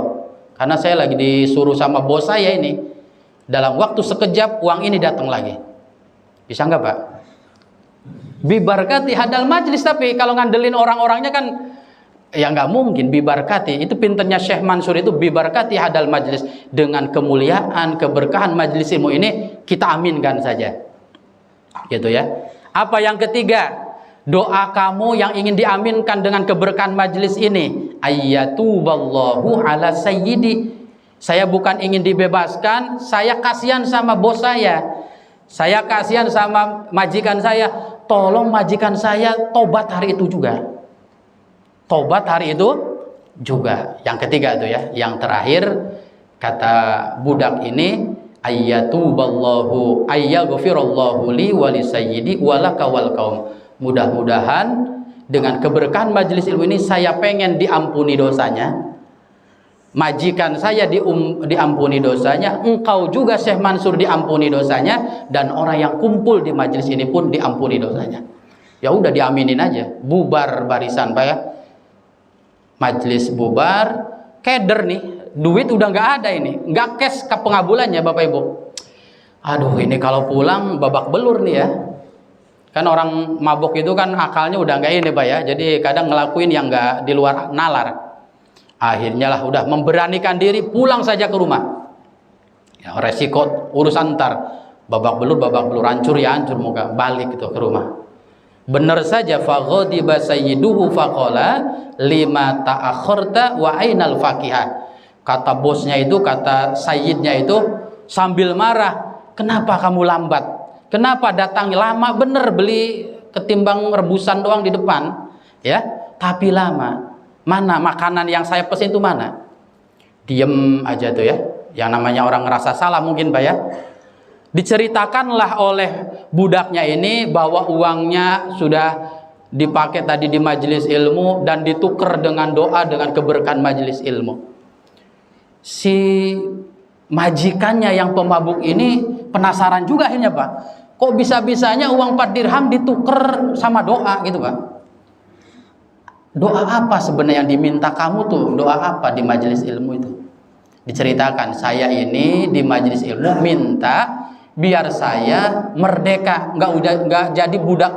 Karena saya lagi disuruh sama bos saya ini, dalam waktu sekejap uang ini datang lagi. Bisa nggak Pak? Bibarkati hadal majlis. Tapi kalau ngandelin orang-orangnya kan ya nggak mungkin. Bibarkati itu pinternya Syekh Mansur itu, bibarkati hadal majlis, dengan kemuliaan keberkahan majlis ilmu ini kita aminkan saja, gitu ya. Apa yang ketiga? Doa kamu yang ingin diaminkan dengan keberkahan majlis ini, ayyatuballahu ala sayyidi. Saya bukan ingin dibebaskan, saya kasihan sama bos saya kasihan sama majikan saya. Tolong majikan saya tobat hari itu juga. Tobat hari itu juga. Yang ketiga itu ya. Yang terakhir, kata budak ini, ayyatuballahu ayyaghfirallahu li wa li sayyidi walaka wal qaum. Mudah-mudahan dengan keberkahan majelis ilmu ini saya pengen diampuni dosanya, majikan saya diampuni dosanya, engkau juga Syekh Mansur diampuni dosanya, dan orang yang kumpul di majelis ini pun diampuni dosanya. Ya udah diaminin aja, bubar barisan Pak ya. Majelis bubar, keder nih, duit udah nggak ada ini, nggak cash ke pengabulannya Bapak Ibu. Aduh ini kalau pulang babak belur nih ya. Kan orang mabuk itu kan akalnya udah nggak ini Pak ya, jadi kadang ngelakuin yang nggak di luar nalar. Akhirnya lah udah memberanikan diri pulang saja ke rumah. Ya, resiko urusan ntar babak belur hancur ya hancur, muka balik itu ke rumah. Benar saja, faghadiba sayyiduhu faqala lima ta'akhirta wa ainal faqihah. Kata bosnya itu, kata sayyidnya itu sambil marah, kenapa kamu lambat? Kenapa datang lama bener, beli ketimbang rebusan doang di depan, ya, tapi lama. Mana makanan yang saya pesen itu mana? Diem aja tuh ya. Yang namanya orang ngerasa salah mungkin Pak ya. Diceritakanlah oleh budaknya ini bahwa uangnya sudah dipakai tadi di majelis ilmu dan ditukar dengan doa dengan keberkahan majelis ilmu. Si majikannya yang pemabuk ini penasaran juga akhirnya Pak. Kok bisa-bisanya uang 4 dirham ditukar sama doa gitu Pak? Doa apa sebenarnya yang diminta kamu tuh? Doa apa di majelis ilmu itu? Diceritakan, saya ini di majelis ilmu minta biar saya merdeka, nggak jadi budak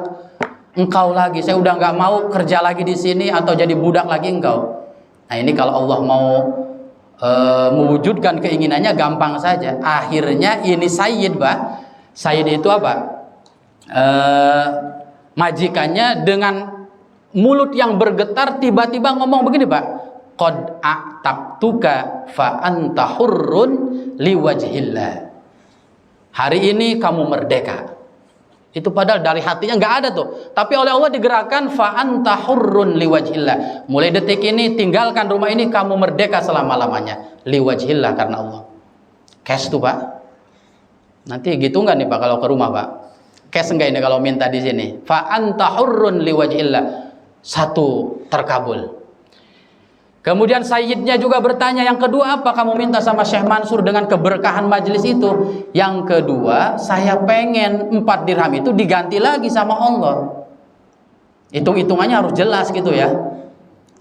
engkau lagi. Saya udah nggak mau kerja lagi di sini atau jadi budak lagi engkau. Nah ini kalau Allah mau mewujudkan keinginannya gampang saja. Akhirnya ini Sayyid Pak. Sayyid itu apa? Majikannya dengan mulut yang bergetar tiba-tiba ngomong begini Pak, qad a'tabtuka fa anta hurrun liwajhillah. Hari ini kamu merdeka. Itu padahal dari hatinya nggak ada tuh, tapi oleh Allah digerakkan fa anta hurrun liwajhillah. Mulai detik ini tinggalkan rumah ini, kamu merdeka selama-lamanya liwajhillah, karena Allah. Cash tuh Pak. Nanti gitu nggak nih Pak kalau ke rumah Pak? Cash enggak ini kalau minta di sini? Fa anta hurrun liwajhillah. Satu terkabul. Kemudian sayyidnya juga bertanya, yang kedua apa kamu minta sama Syekh Mansur dengan keberkahan majelis itu? Yang kedua, saya pengen 4 dirham itu diganti lagi sama Allah. Hitung-hitungannya harus jelas gitu ya.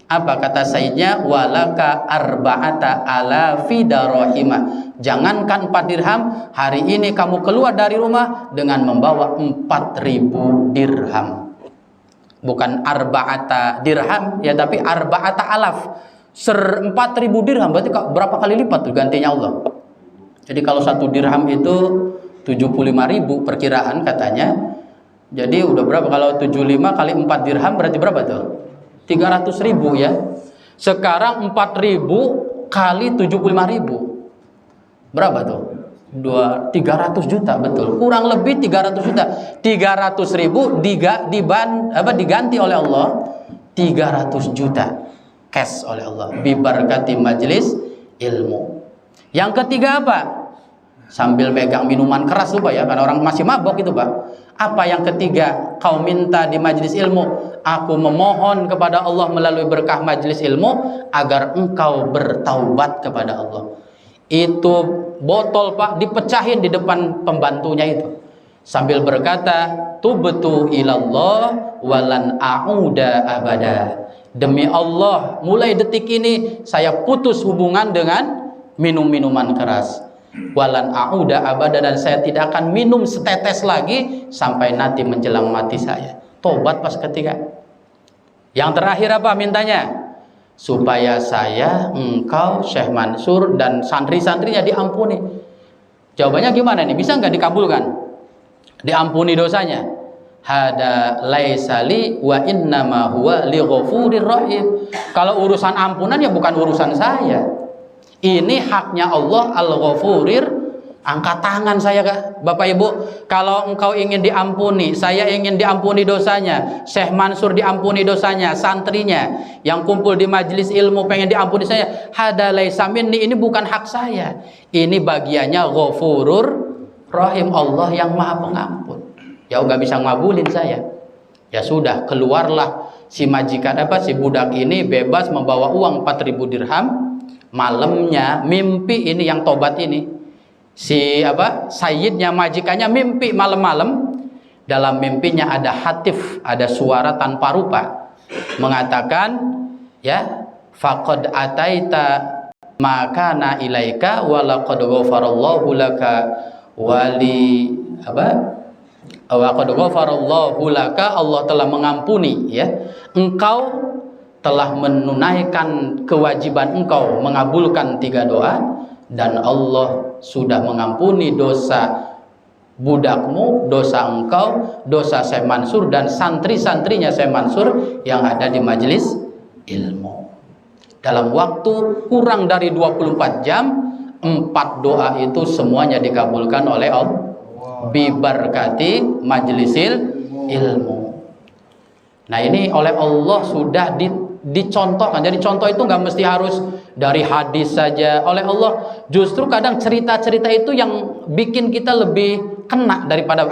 Apa kata sayyidnya? Walaka arba'ata alafi darahimah. Jangankan 4 dirham, hari ini kamu keluar dari rumah dengan membawa 4.000 dirham. Bukan arba'ata dirham ya, tapi arba'ata alaf. 4.000 dirham berarti berapa kali lipat tuh gantinya Allah. Jadi kalau 1 dirham itu 75.000 perkiraan katanya. Jadi udah berapa kalau 75 kali 4 dirham berarti berapa tuh? 300.000 ya. Sekarang 4.000 kali 75.000 berapa tuh? 300 juta, betul. Kurang lebih 300 juta. 300.000 diganti oleh Allah 300 juta cash oleh Allah bi barakati majelis ilmu. Yang ketiga apa? Sambil megang minuman keras tuh Pak ya, karena orang masih mabok itu Pak. Apa yang ketiga kau minta di majelis ilmu? Aku memohon kepada Allah melalui berkah majelis ilmu agar engkau bertaubat kepada Allah. Itu botol Pak dipecahin di depan pembantunya itu sambil berkata, tubtu ilallah walan a'uda abada. Demi Allah, mulai detik ini saya putus hubungan dengan minum-minuman keras. Walan a'uda abada, dan saya tidak akan minum setetes lagi sampai nanti menjelang mati saya. Tobat pas ketiga. Yang terakhir apa mintanya? Supaya saya, engkau, Syekh Mansur dan santri-santrinya diampuni. Jawabannya gimana nih? Bisa nggak dikabulkan? Diampuni dosanya. Hada laisali wa innama huwa li ghafurir rahim. Kalau urusan ampunan ya bukan urusan saya. Ini haknya Allah Al-Ghafurir. Angkat tangan saya Bapak Ibu. Kalau engkau ingin diampuni, saya ingin diampuni dosanya, Syekh Mansur diampuni dosanya, santrinya yang kumpul di majelis ilmu pengen diampuni saya, hada laisa minni, ini bukan hak saya. Ini bagiannya Ghafurur Rahim, Allah yang Maha Pengampun. Ya nggak bisa ngabulin saya. Ya sudah, keluarlah si majikan si budak ini bebas membawa uang 4.000 dirham. Malamnya mimpi ini yang tobat ini. Si sayyidnya majikannya mimpi malam-malam. Dalam mimpinya ada hatif, ada suara tanpa rupa mengatakan, ya, faqad ataita makana ilaika wa laqad ghafarallahu laka wali wa qad ghafarallahu laka, Allah telah mengampuni, ya, engkau telah menunaikan kewajiban engkau mengabulkan 3 doa, dan Allah sudah mengampuni dosa budakmu, dosa engkau, dosa Syekh Mansur dan santri-santrinya Syekh Mansur yang ada di majelis ilmu. Dalam waktu kurang dari 24 jam 4 doa itu semuanya dikabulkan oleh Allah biberkati majelis ilmu. Nah, ini oleh Allah sudah dicontohkan. Jadi contoh itu nggak mesti harus dari hadis saja. Oleh Allah justru kadang cerita-cerita itu yang bikin kita lebih kena daripada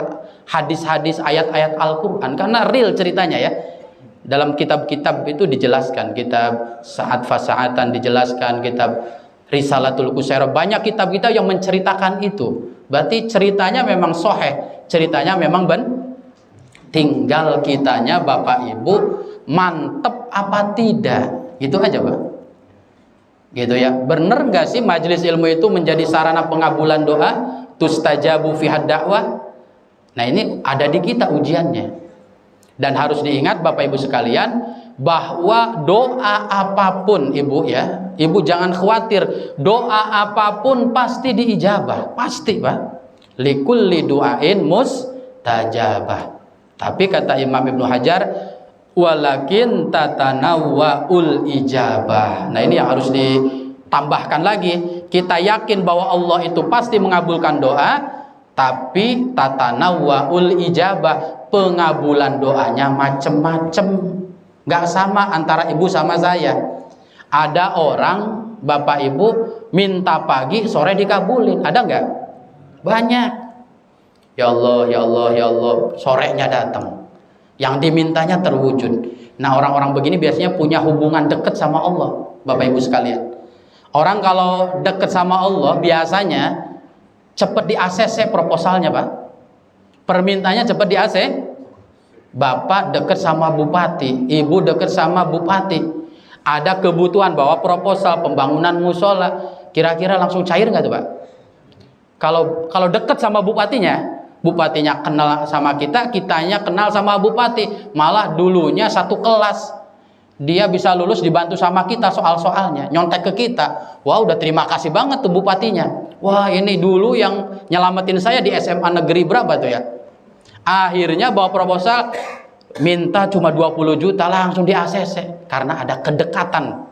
hadis-hadis ayat-ayat Al-Quran, karena real ceritanya, ya. Dalam kitab-kitab itu dijelaskan, kitab Sa'at Fasa'atan dijelaskan, kitab Risalatul Qusairah, banyak kitab-kitab yang menceritakan itu. Berarti ceritanya memang sahih, ceritanya memang tinggal kitanya Bapak Ibu mantep apa tidak, gitu aja, Pak. Gitu ya. Bener nggak sih majelis ilmu itu menjadi sarana pengabulan doa? Tustajabu fihad dakwah. Nah, ini ada di kita ujiannya. Dan harus diingat Bapak Ibu sekalian bahwa doa apapun, Ibu, ya, Ibu jangan khawatir, doa apapun pasti diijabah, pasti, Pak. Likulli du'ain mustajabah. Tapi kata Imam Ibnu Hajar, walakin tatanawwa'ul ijabah. Nah, ini yang harus ditambahkan lagi. Kita yakin bahwa Allah itu pasti mengabulkan doa, tapi tatanawwa'ul ijabah, pengabulan doanya macem-macem, nggak sama antara ibu sama saya. Ada orang Bapak Ibu minta pagi sore dikabulin, ada nggak? Banyak. Ya Allah, ya Allah, ya Allah, sorenya datang, yang dimintanya terwujud. Nah, orang-orang begini biasanya punya hubungan dekat sama Allah, Bapak Ibu sekalian. Orang kalau dekat sama Allah biasanya cepat di ACC proposalnya, Pak. Permintaannya cepat di AC. Bapak dekat sama bupati, ibu dekat sama bupati, ada kebutuhan bawa proposal pembangunan musola, kira-kira langsung cair nggak tuh, Pak? Kalau dekat sama bupatinya kenal sama kita, kitanya kenal sama bupati, malah dulunya satu kelas. Dia bisa lulus dibantu sama kita soal-soalnya, nyontek ke kita. Wah, udah terima kasih banget tuh bupatinya. Wah, ini dulu yang nyelamatin saya di SMA negeri berapa tuh, ya. Akhirnya bawa proposal, minta cuma 20 juta langsung di ACC. Karena ada kedekatan.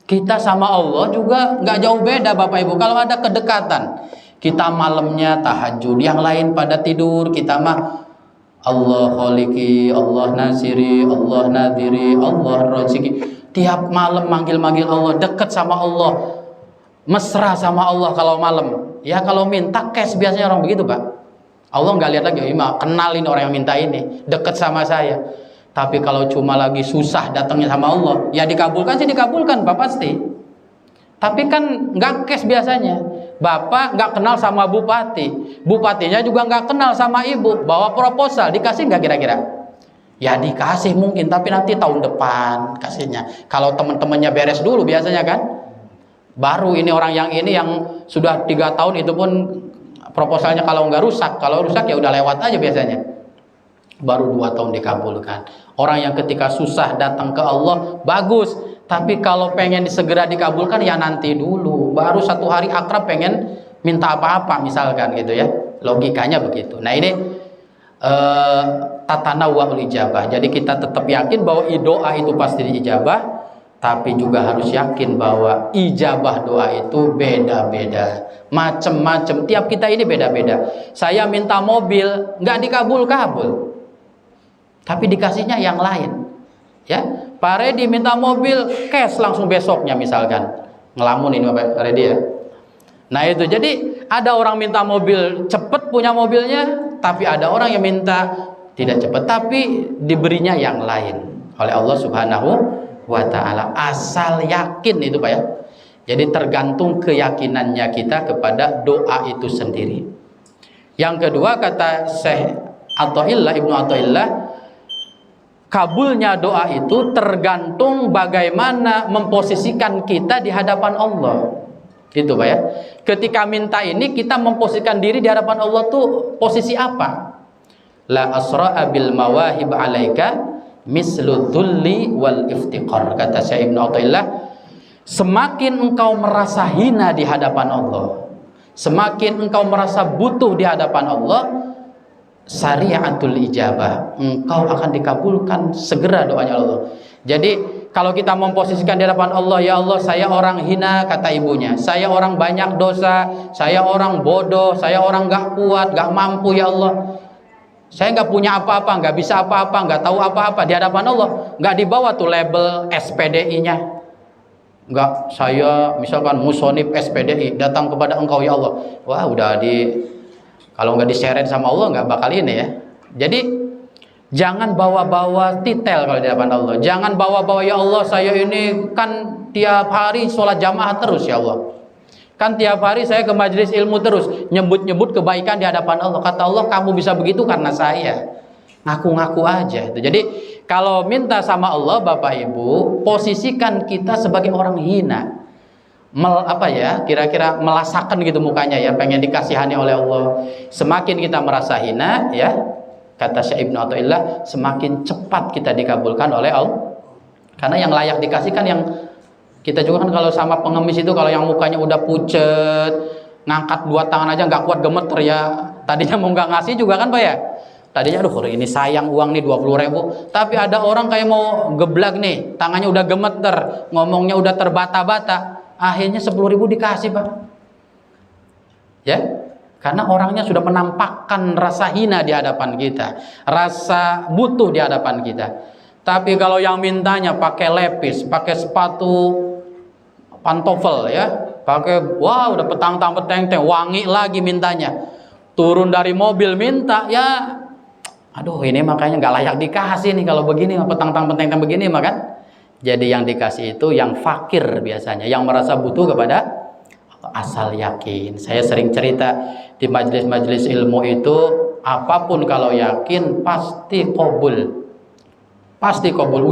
Kita sama Allah juga nggak jauh beda, Bapak Ibu. Kalau ada kedekatan, kita malamnya tahajud, yang lain pada tidur, kita mah Allah Kholiki, Allah Nasiri, Allah Nadiri, Allah Roziki. Tiap malam manggil-manggil Allah, dekat sama Allah, mesra sama Allah kalau malam. Ya, kalau minta cash biasanya orang begitu, Pak. Allah nggak lihat lagi, kenalin orang yang minta ini, dekat sama saya. Tapi kalau cuma lagi susah datangnya sama Allah, ya dikabulkan sih dikabulkan, Pak, pasti. Tapi kan nggak cash biasanya. Bapak nggak kenal sama bupati, bupatinya juga nggak kenal sama ibu, bawa proposal, dikasih nggak kira-kira? Ya dikasih mungkin, tapi nanti tahun depan kasihnya. Kalau teman-temannya beres dulu biasanya kan, baru ini orang yang ini yang sudah 3 tahun itu pun proposalnya kalau nggak rusak, kalau rusak ya udah lewat aja biasanya. Baru 2 tahun dikabulkan. Orang yang ketika susah datang ke Allah bagus. Tapi kalau pengen segera dikabulkan ya nanti dulu. Baru 1 hari akrab pengen minta apa-apa misalkan gitu, ya. Logikanya begitu. Nah, ini tatanawwa'ul ijabah. Jadi kita tetap yakin bahwa doa itu pasti diijabah, tapi juga harus yakin bahwa ijabah doa itu beda-beda, macem-macem. Tiap kita ini beda-beda. Saya minta mobil nggak dikabul-kabul, tapi dikasihnya yang lain. Ya, Pak Redi minta mobil cash langsung besoknya misalkan. Ngelamun ini Pak Redi, ya. Nah, itu jadi ada orang minta mobil cepet punya mobilnya, tapi ada orang yang minta tidak cepat, tapi diberinya yang lain oleh Allah Subhanahu wa taala. Asal yakin itu Pak ya. Jadi tergantung keyakinannya kita kepada doa itu sendiri. Yang kedua kata Syekh Athaillah, Ibnu Athaillah, kabulnya doa itu tergantung bagaimana memposisikan kita di hadapan Allah. Itu Pak ya. Ketika minta ini kita memposisikan diri di hadapan Allah tuh posisi apa? La asra'a bil mawahib alaika mislu dhulli wal iftiqar. Kata Syekh Ibnu Athaillah, semakin engkau merasa hina di hadapan Allah, semakin engkau merasa butuh di hadapan Allah, sari'atul ijabah, engkau akan dikabulkan segera doanya Allah. Jadi kalau kita memposisikan di hadapan Allah, ya Allah saya orang hina, kata ibunya, saya orang banyak dosa, saya orang bodoh, saya orang gak kuat, gak mampu ya Allah, saya gak punya apa-apa, gak bisa apa-apa, gak tahu apa-apa. Di hadapan Allah gak dibawa tuh label SPDI-nya, gak, saya misalkan musonib SPDI datang kepada engkau ya Allah. Wah udah kalau nggak diseret sama Allah nggak bakal ini ya. Jadi jangan bawa-bawa titel kalau di hadapan Allah. Jangan bawa-bawa ya Allah saya ini kan tiap hari sholat jamaah terus ya Allah. Kan tiap hari saya ke majelis ilmu terus, nyebut-nyebut kebaikan di hadapan Allah. Kata Allah kamu bisa begitu karena saya. Ngaku-ngaku aja. Jadi kalau minta sama Allah Bapak Ibu, posisikan kita sebagai orang hina. Kira-kira melasakan gitu mukanya ya, pengen dikasihani oleh Allah. Semakin kita merasa hina ya, kata Syekh Ibnu Athaillah, semakin cepat kita dikabulkan oleh Allah. Karena yang layak dikasihkan yang kita juga kan kalau sama pengemis itu, kalau yang mukanya udah pucet, ngangkat dua tangan aja nggak kuat gemeter ya, tadinya mau nggak ngasih juga kan Pak ya. Tadinya aduh ini sayang uang nih 20.000, tapi ada orang kayak mau geblak nih, tangannya udah gemeter, ngomongnya udah terbata-bata, akhirnya 10.000 dikasih Pak. Ya, karena orangnya sudah menampakkan rasa hina di hadapan kita, rasa butuh di hadapan kita. Tapi kalau yang mintanya pakai lepis, pakai sepatu pantofel ya, pakai wah udah petang-peteng, wangi lagi mintanya, turun dari mobil minta ya, aduh ini makanya nggak layak dikasih nih kalau begini, petang-peteng begini makan. Jadi yang dikasih itu yang fakir biasanya, yang merasa butuh kepada asal yakin. Saya sering cerita di majelis-majelis ilmu itu, apapun kalau yakin pasti qabul. Pasti qabul.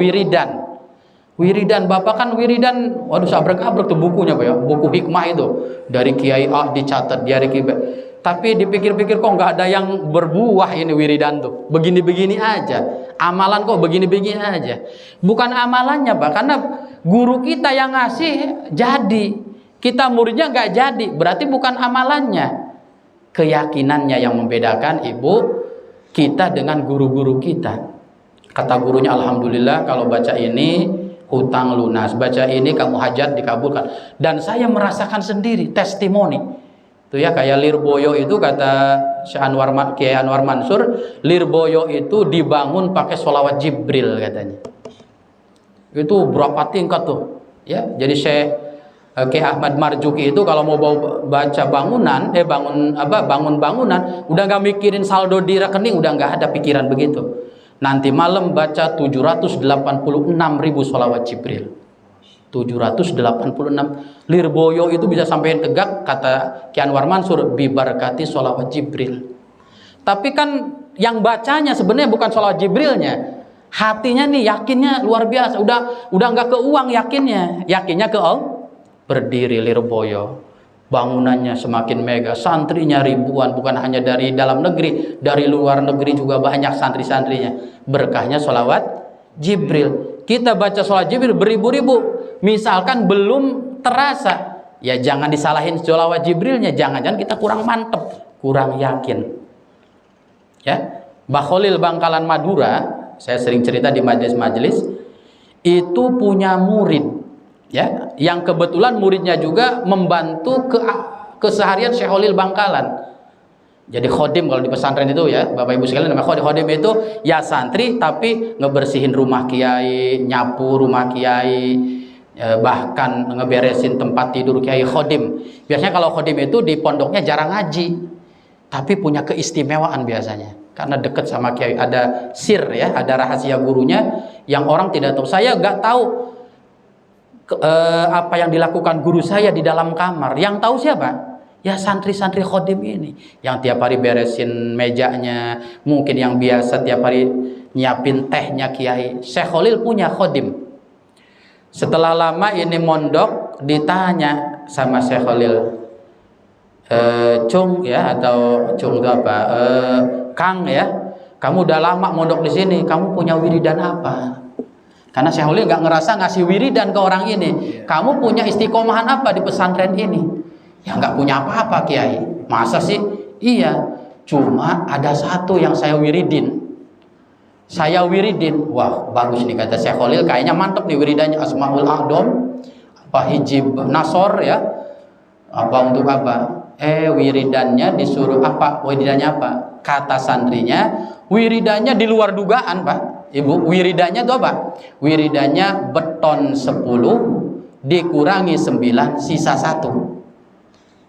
Wiridan Bapak kan wiridan, waduh sabrek-abrek tuh bukunya Pak ya, buku hikmah itu dari Kiai A dicatat, dari Kiai B. Tapi dipikir-pikir kok nggak ada yang berbuah ini wiridan tuh, begini-begini aja, amalan kok begini-begini aja. Bukan amalannya Pak, karena guru kita yang ngasih jadi, kita muridnya nggak jadi, berarti bukan amalannya, keyakinannya yang membedakan ibu kita dengan guru-guru kita. Kata gurunya alhamdulillah kalau baca ini hutang lunas, baca ini kamu hajat dikabulkan. Dan saya merasakan sendiri testimoni itu ya, kayak Lirboyo itu kata Kiai Anwar Mansur, Lirboyo itu dibangun pakai sholawat Jibril katanya. Itu berapa tingkat tuh ya. Jadi Kiai Ahmad Marzuki itu kalau mau baca bangunan bangun bangunan udah nggak mikirin saldo di rekening, udah nggak ada pikiran begitu. Nanti malam baca 786.000 sholawat Jibril. 786. Lirboyo itu bisa sampai tegak, kata Kiai Anwar Mansur, bibarakati sholawat Jibril. Tapi kan yang bacanya sebenarnya bukan sholawat Jibrilnya, hatinya nih yakinnya luar biasa. Udah nggak ke uang yakinnya ke Allah. Berdiri Lirboyo, bangunannya semakin mega, santrinya ribuan, bukan hanya dari dalam negeri, dari luar negeri juga banyak santri-santrinya. Berkahnya sholawat Jibril. Kita baca sholawat Jibril beribu-ribu, misalkan belum terasa, ya jangan disalahin sholawat Jibrilnya, jangan-jangan kita kurang mantep, kurang yakin. Ya, Mbah Khalil Bangkalan Madura, saya sering cerita di majelis-majelis, itu punya murid, ya, yang kebetulan muridnya juga membantu keseharian Syekh Khalil Bangkalan. Jadi khodim kalau di pesantren itu ya, Bapak Ibu sekalian, namanya khodim itu ya santri tapi ngebersihin rumah kiai, nyapu rumah kiai, bahkan ngeberesin tempat tidur kiai, khodim. Biasanya kalau khodim itu di pondoknya jarang ngaji, tapi punya keistimewaan biasanya. karena dekat sama kiai, ada sir ya, ada rahasia gurunya yang orang tidak tahu. Saya nggak tahu apa yang dilakukan guru saya di dalam kamar. Yang tahu siapa? Ya santri-santri khodim ini, yang tiap hari beresin mejanya, mungkin yang biasa tiap hari nyiapin tehnya kiai. Syekh Khalil punya khodim. Setelah lama ini mondok, ditanya sama Syekh Khalil, Cung ya, atau Cung itu apa? Kang ya, kamu udah lama mondok di sini, kamu punya wiridan apa? Karena Syekh Khalil nggak ngerasa ngasih wiridan ke orang ini. Kamu punya istiqomahan apa di pesantren ini? Ya nggak punya apa-apa kiai. Masa sih? Iya, cuma ada satu yang saya wiridin. Saya wiridin. Wah bagus nih kata Syekh Khalil, kayaknya mantep nih wiridannya. Asmaul A'dham, apa hijib nasor ya, apa untuk apa? Wiridannya disuruh apa? Wiridannya apa? Kata santrinya, wiridannya di luar dugaan Pak Ibu. Wiridannya itu apa? Wiridannya beton 10 dikurangi 9 sisa 1.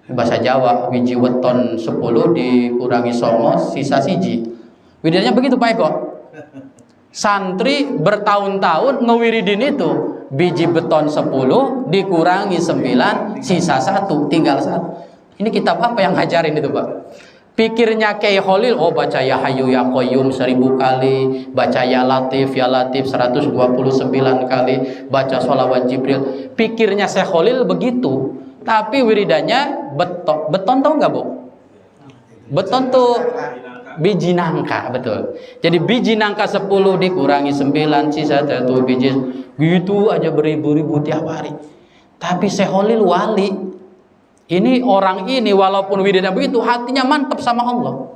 Bahasa Jawa, wiji weton 10 dikurangi 9 sisa 1. Wiridannya begitu Pak Eko. Santri bertahun-tahun ngewiridin itu, biji beton 10 dikurangi 9 sisa 1, tinggal 1. Ini kitab apa yang ngajarin itu Pak? Pikirnya Kiai Khalil, oh baca ya Hayyu ya Qayyum 1000 kali, baca ya Latif 129 kali, baca sholawat Jibril. Pikirnya Syekh Khalil begitu. Tapi wiridannya beton. Beton tahu nggak Bu? Beton tuh biji nangka, betul. Jadi biji nangka 10 dikurangi 9 sisa 1 biji. Gitu aja beribu-ribu tiap hari. Tapi Syekh Khalil wali. Ini orang ini walaupun wiridannya begitu, hatinya mantap sama Allah.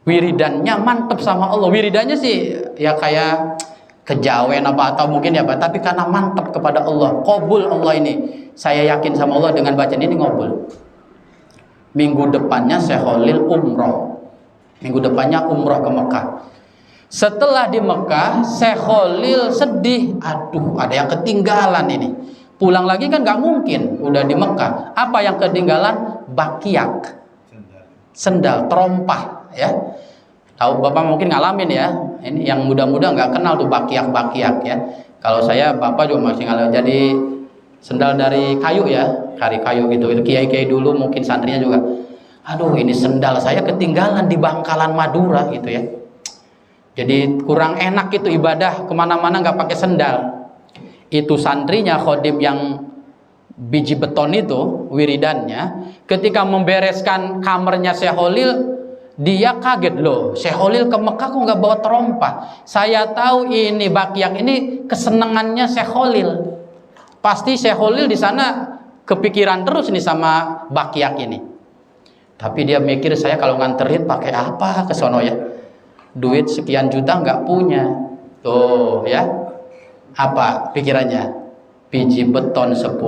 Wiridannya mantap sama Allah. Wiridannya sih ya kayak kejawen apa atau mungkin ya Pak, tapi karena mantap kepada Allah, qabul Allah ini. Saya yakin sama Allah dengan bacaan ini ngobul. Minggu depannya Syekh Khalil umroh. Minggu depannya umroh ke Mekah. Setelah di Mekah, Syekh Khalil sedih. Aduh, ada yang ketinggalan ini. Pulang lagi kan nggak mungkin. Udah di Mekah. Apa yang ketinggalan? Bakiak. Sendal, terompah. Ya. Tahu Bapak mungkin ngalamin ya. Ini yang muda-muda nggak kenal tuh bakiak-bakiak ya. Kalau saya Bapak juga masih ngalamin. Jadi sendal dari kayu ya, dari kayu gitu. Itu kiai-kiai dulu mungkin santrinya juga. Aduh, ini sendal saya ketinggalan di Bangkalan Madura gitu ya. Jadi kurang enak itu ibadah kemana-mana nggak pakai sendal. Itu santrinya khodim yang biji beton itu wiridannya, ketika membereskan kamarnya Syekh Khalil, dia kaget loh. Syekh Khalil ke Mekah kok nggak bawa terompah? Saya tahu ini bakiak ini kesenangannya Syekh Khalil. Pasti Syekh Khalil di sana kepikiran terus nih sama bakiak ini. Tapi dia mikir, saya kalau nganterin pakai apa ke sono ya? Duit sekian juta nggak punya. Tuh ya. Apa pikirannya? Biji beton 10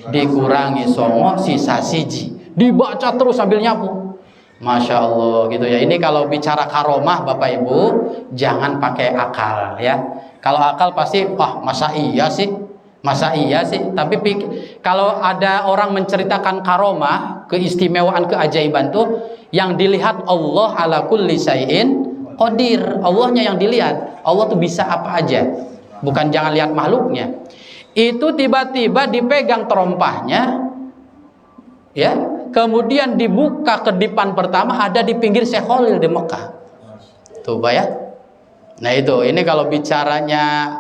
dikurangi 9 sisa 1. Dibaca terus sambil nyapu. Masya Allah gitu ya. Ini kalau bicara karomah Bapak Ibu, jangan pakai akal ya. Kalau akal pasti, wah masa iya sih? Masa iya sih? Tapi kalau ada orang menceritakan karomah, keistimewaan, keajaiban tuh yang dilihat Allah ala kulli syai'in qadir. Allahnya yang dilihat. Allah tuh bisa apa aja. Bukan jangan lihat makhluknya. Itu tiba-tiba dipegang terompahnya ya, kemudian dibuka kedipan pertama ada di pinggir Syekh Khalil di Mekah. Tuh Pak ya. Nah itu, ini kalau bicaranya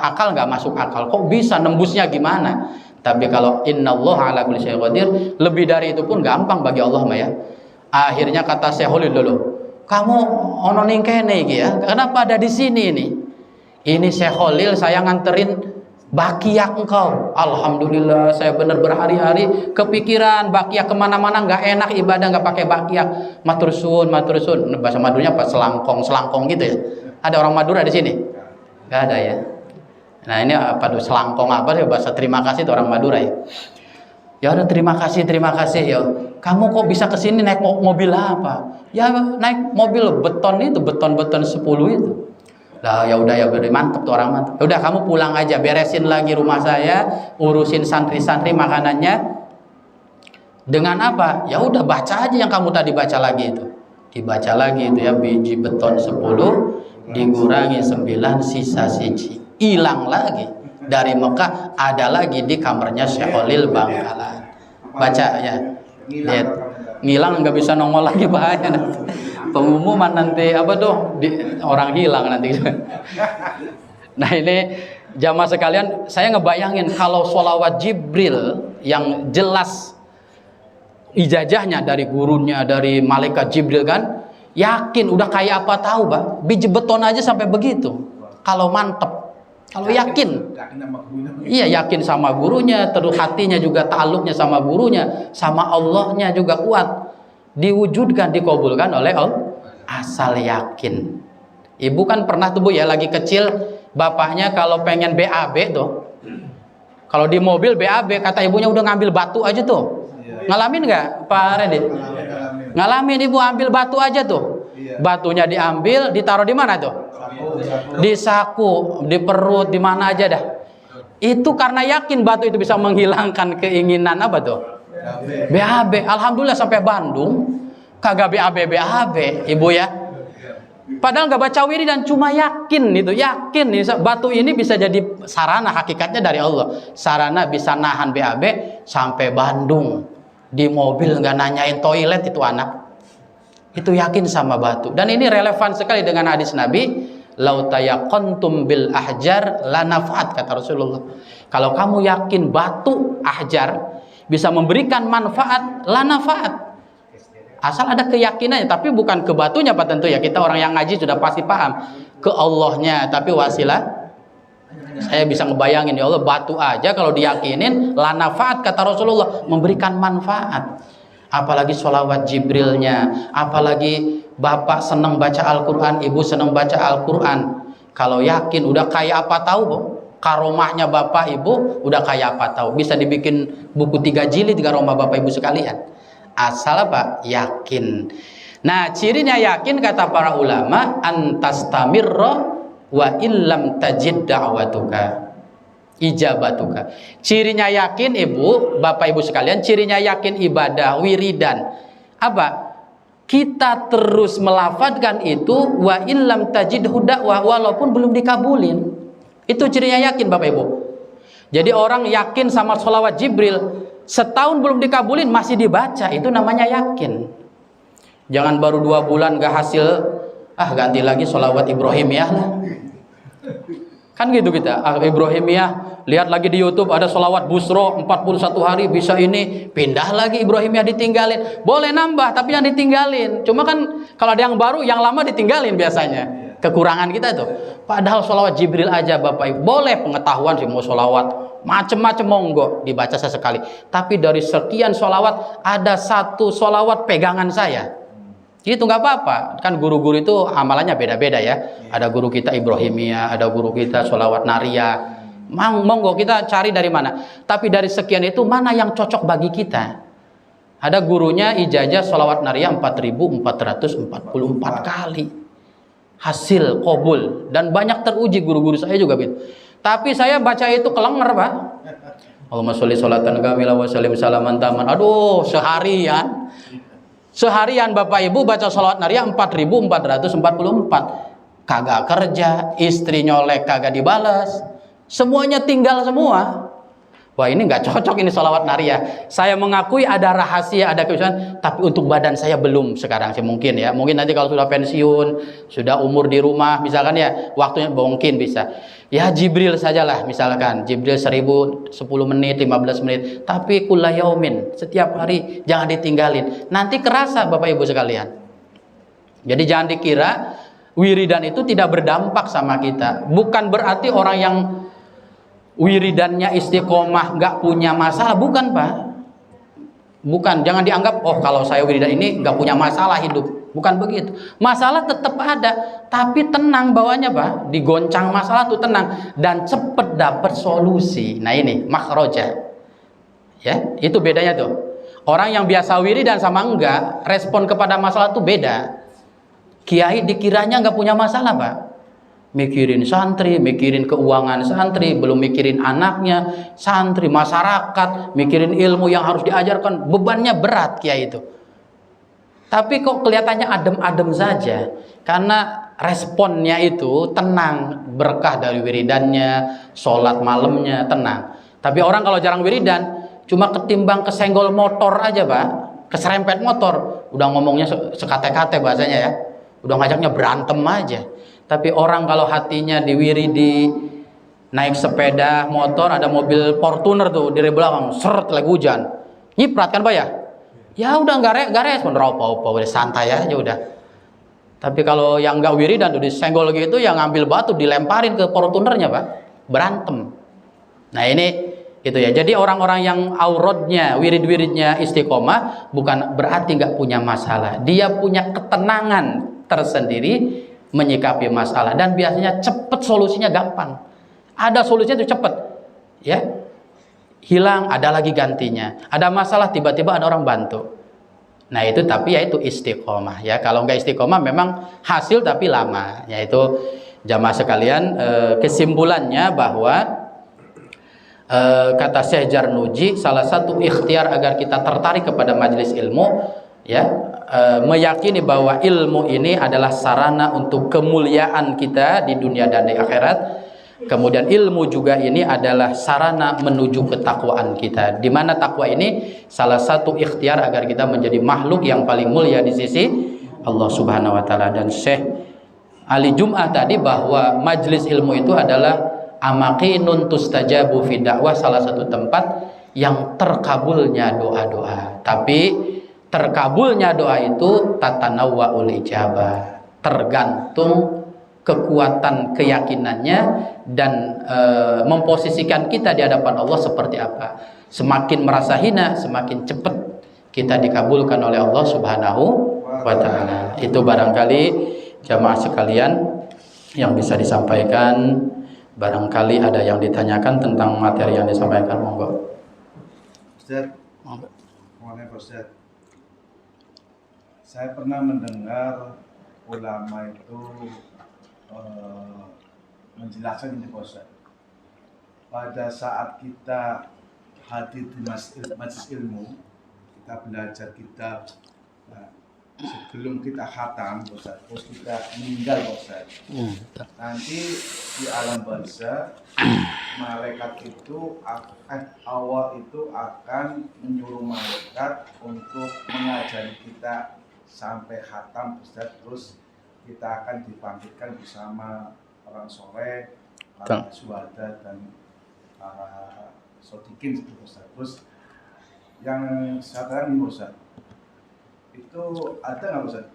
akal nggak masuk akal, kok bisa nembusnya gimana? Tapi kalau innallaha ala kulli syai'in qadir, lebih dari itu pun gampang bagi Allah mah ya. Akhirnya kata Syekh Khalil dulu, kamu ono ning kene iki ya, kenapa ada di sini ini? Ini Syekh Khalil saya nganterin bakiak engkau. Alhamdulillah saya benar berhari-hari kepikiran bakiak kemana-mana nggak enak ibadah nggak pakai bakiak. Matur suwun, matur suwun. Bahasa Maduranya apa? Selangkong gitu ya. Ada orang Madura di sini? Nggak ada ya. Nah ini apa tuh selangkong apa sih bahasa terima kasih itu orang Madura ya. Ya udah terima kasih ya. Kamu kok bisa kesini naik mobil apa? Ya naik mobil beton itu, beton 10 itu. Lah ya udah mantep tuh orang mantep. Ya udah kamu pulang aja, beresin lagi rumah saya, urusin santri-santri makanannya. Dengan apa? Ya udah baca aja yang kamu tadi baca lagi itu. Dibaca lagi itu ya, biji beton 10 dikurangi 9 sisa siji. Hilang lagi. Dari Mekah ada lagi di kamarnya Syekh Khalil Bangkalan. Baca ya. Lihat. Ngilang nggak bisa nongol lagi, bahaya nanti. Pengumuman nanti apa tuh orang hilang nanti. Nah ini jamaah sekalian, saya ngebayangin kalau sholawat Jibril yang jelas ijazahnya dari gurunya, dari malaikat Jibril kan, yakin udah kayak apa tahu, Pak. Biji beton aja sampai begitu. Kalau mantep, kalau yakin. Iya, yakin sama gurunya, terus hatinya juga ta'alluqnya sama gurunya, sama Allahnya juga kuat. Diwujudkan, dikabulkan oleh Allah. Asal yakin. Ibu kan pernah tuh Bu ya, lagi kecil bapaknya kalau pengen BAB tuh, kalau di mobil BAB, kata ibunya udah ngambil batu aja tuh. Ngalamin nggak Pak Redit? Ngalamin, ibu ambil batu aja tuh. Batunya diambil, ditaruh di mana tuh? Di saku, di perut, di mana aja dah. Itu karena yakin batu itu bisa menghilangkan keinginan apa tuh? BAB. Alhamdulillah sampai Bandung kagak BAB ibu ya. Padahal nggak baca wiridan, cuma yakin itu, yakin nih batu ini bisa jadi sarana, hakikatnya dari Allah. Sarana bisa nahan BAB sampai Bandung. Di mobil nggak nanyain toilet itu anak. Itu yakin sama batu. Dan ini relevan sekali dengan hadis Nabi, lau tayaqantum bil ahjar la nafat, kata Rasulullah. Kalau kamu yakin batu ahjar bisa memberikan manfaat, la nafat. Asal ada keyakinannya, tapi bukan ke batunya Pak, tentu ya. Kita orang yang ngaji sudah pasti paham. Ke Allahnya, tapi wasilah. Saya bisa ngebayangin, ya Allah, batu aja kalau diyakinin la nafat, kata Rasulullah, memberikan manfaat. Apalagi sholawat Jibrilnya, apalagi bapak senang baca Al-Quran, ibu senang baca Al-Quran. Kalau yakin udah kayak apa tahu, Bu. Karomahnya bapak ibu udah kayak apa tahu. Bisa dibikin buku 3 jilid karomah bapak ibu sekalian. Asal apa? Yakin. Nah, cirinya yakin kata para ulama, antastamirra wa illam tajid da'watuka ijabatuka. Cirinya yakin ibu, bapak ibu sekalian, cirinya yakin ibadah wiridan apa? Kita terus melafadzkan itu wa illam tajidhu da'wah, walaupun belum dikabulin. Itu cirinya yakin bapak ibu. Jadi orang yakin sama sholawat Jibril, setahun belum dikabulin masih dibaca, itu namanya yakin. Jangan baru 2 bulan gak hasil, ganti lagi sholawat Ibrahimiyah lah. Kan gitu kita, Ibrahimiyah, lihat lagi di YouTube ada sholawat Busro 41 hari bisa ini, pindah lagi Ibrahimiyah, ditinggalin. Boleh nambah tapi yang ditinggalin. Cuma kan kalau ada yang baru, yang lama ditinggalin biasanya. Kekurangan kita tuh. Padahal sholawat Jibril aja bapak ibu, boleh pengetahuan sih mau sholawat macem-macem monggo dibaca sesekali. Tapi dari sekian sholawat ada 1 sholawat pegangan saya. Itu nggak apa-apa. Kan guru-guru itu amalannya beda-beda ya. Ada guru kita Ibrahimiyah, ada guru kita sholawat Nariyah. Monggo kita cari dari mana. Tapi dari sekian itu mana yang cocok bagi kita. Ada gurunya ijazah sholawat Nariyah 4.444 kali. Hasil qabul, dan banyak teruji guru-guru saya juga gitu. Tapi saya baca itu kelenger Pak. Allahumma sholli sholatan kamilah wa sallim salaman taman. Aduh, seharian bapak ibu baca sholawat Nariyah 4.444. Kagak kerja, istri nyolek kagak dibalas, semuanya tinggal semua. Wah, ini nggak cocok ini sholawat Nariyah. Saya mengakui ada rahasia, ada kebiasaan, tapi untuk badan saya belum sekarang sih, mungkin ya. Mungkin nanti kalau sudah pensiun, sudah umur di rumah, misalkan ya, waktunya mungkin bisa. Ya Jibril sajalah, misalkan Jibril 1000, 10 menit, 15 menit. Tapi kulla yaumin, setiap hari jangan ditinggalin. Nanti kerasa Bapak Ibu sekalian. Jadi jangan dikira wiridan itu tidak berdampak sama kita. Bukan berarti orang yang wiridannya istiqomah nggak punya masalah, bukan Pak. Bukan, jangan dianggap kalau saya wiridan ini nggak punya masalah hidup. Bukan begitu. Masalah tetap ada, tapi tenang bawahnya Pak. Digoncang masalah tuh tenang dan cepet dapat solusi. Nah ini makhroja. Ya, itu bedanya tuh. Orang yang biasa wiridan sama enggak, respon kepada masalah tuh beda. Kiai dikiranya nggak punya masalah Pak. Mikirin santri, mikirin keuangan santri, belum mikirin anaknya, santri, masyarakat, mikirin ilmu yang harus diajarkan, bebannya berat kiai itu. Tapi kok kelihatannya adem-adem saja, karena responnya itu tenang, berkah dari wiridannya, sholat malamnya tenang. Tapi orang kalau jarang wiridan, cuma ketimbang kesenggol motor aja Pak, keserempet motor, udah ngomongnya sekate-kate bahasanya ya, udah ngajaknya berantem aja. Tapi orang kalau hatinya diwiridi, naik sepeda motor, ada mobil Fortuner tuh di belakang, seret lagi hujan, nyiprat kan Pak ya? Ya udah nggak respon, apa-apa, udah santai aja udah. Tapi kalau yang nggak wiridan tuh disenggol gitu, yang ngambil batu dilemparin ke Fortunernya Pak, berantem. Nah ini itu ya. Jadi orang-orang yang auratnya, wirid-wiridnya istiqomah bukan berarti nggak punya masalah. Dia punya ketenangan tersendiri menyikapi masalah, dan biasanya cepet solusinya, gampang. Ada solusinya itu cepet, ya. Hilang, ada lagi gantinya. Ada masalah, tiba-tiba ada orang bantu. Nah itu, tapi ya itu istiqomah ya. Kalau nggak istiqomah memang hasil tapi lama. Yaitu jamaah sekalian, kesimpulannya bahwa kata Syekh Jarnuji, salah satu ikhtiar agar kita tertarik kepada majelis ilmu, ya, meyakini bahwa ilmu ini adalah sarana untuk kemuliaan kita di dunia dan di akhirat. Kemudian ilmu juga ini adalah sarana menuju ketakwaan kita, di mana takwa ini salah satu ikhtiar agar kita menjadi makhluk yang paling mulia di sisi Allah Subhanahu wa taala. Dan Syekh Ali Jum'ah tadi bahwa majelis ilmu itu adalah amaqinun tustajabu fi dakwah, salah satu tempat yang terkabulnya doa-doa. Tapi terkabulnya doa itu tatanawwa'ul ijabah, tergantung kekuatan keyakinannya dan memposisikan kita di hadapan Allah seperti apa. Semakin merasa hina, semakin cepat kita dikabulkan oleh Allah Subhanahu wa taala. Itu barangkali jamaah sekalian yang bisa disampaikan. Barangkali ada yang ditanyakan tentang materi yang disampaikan, monggo. Ustaz, Ustaz, saya pernah mendengar ulama itu menjelaskan ini Ustaz. Pada saat kita hadir di majelis ilmu, kita belajar kitab, sebelum kita khatam Ustaz, terus kita meninggal Ustaz, nanti di alam barzah malaikat itu Allah itu akan menyuruh malaikat untuk mengajari kita sampai khatam Ustaz. Terus kita akan dibangkitkan bersama orang soleh, para syuhada dan para shodiqin seperti Ustaz. Terus yang sekarang ini Ustaz, itu ada nggak Ustaz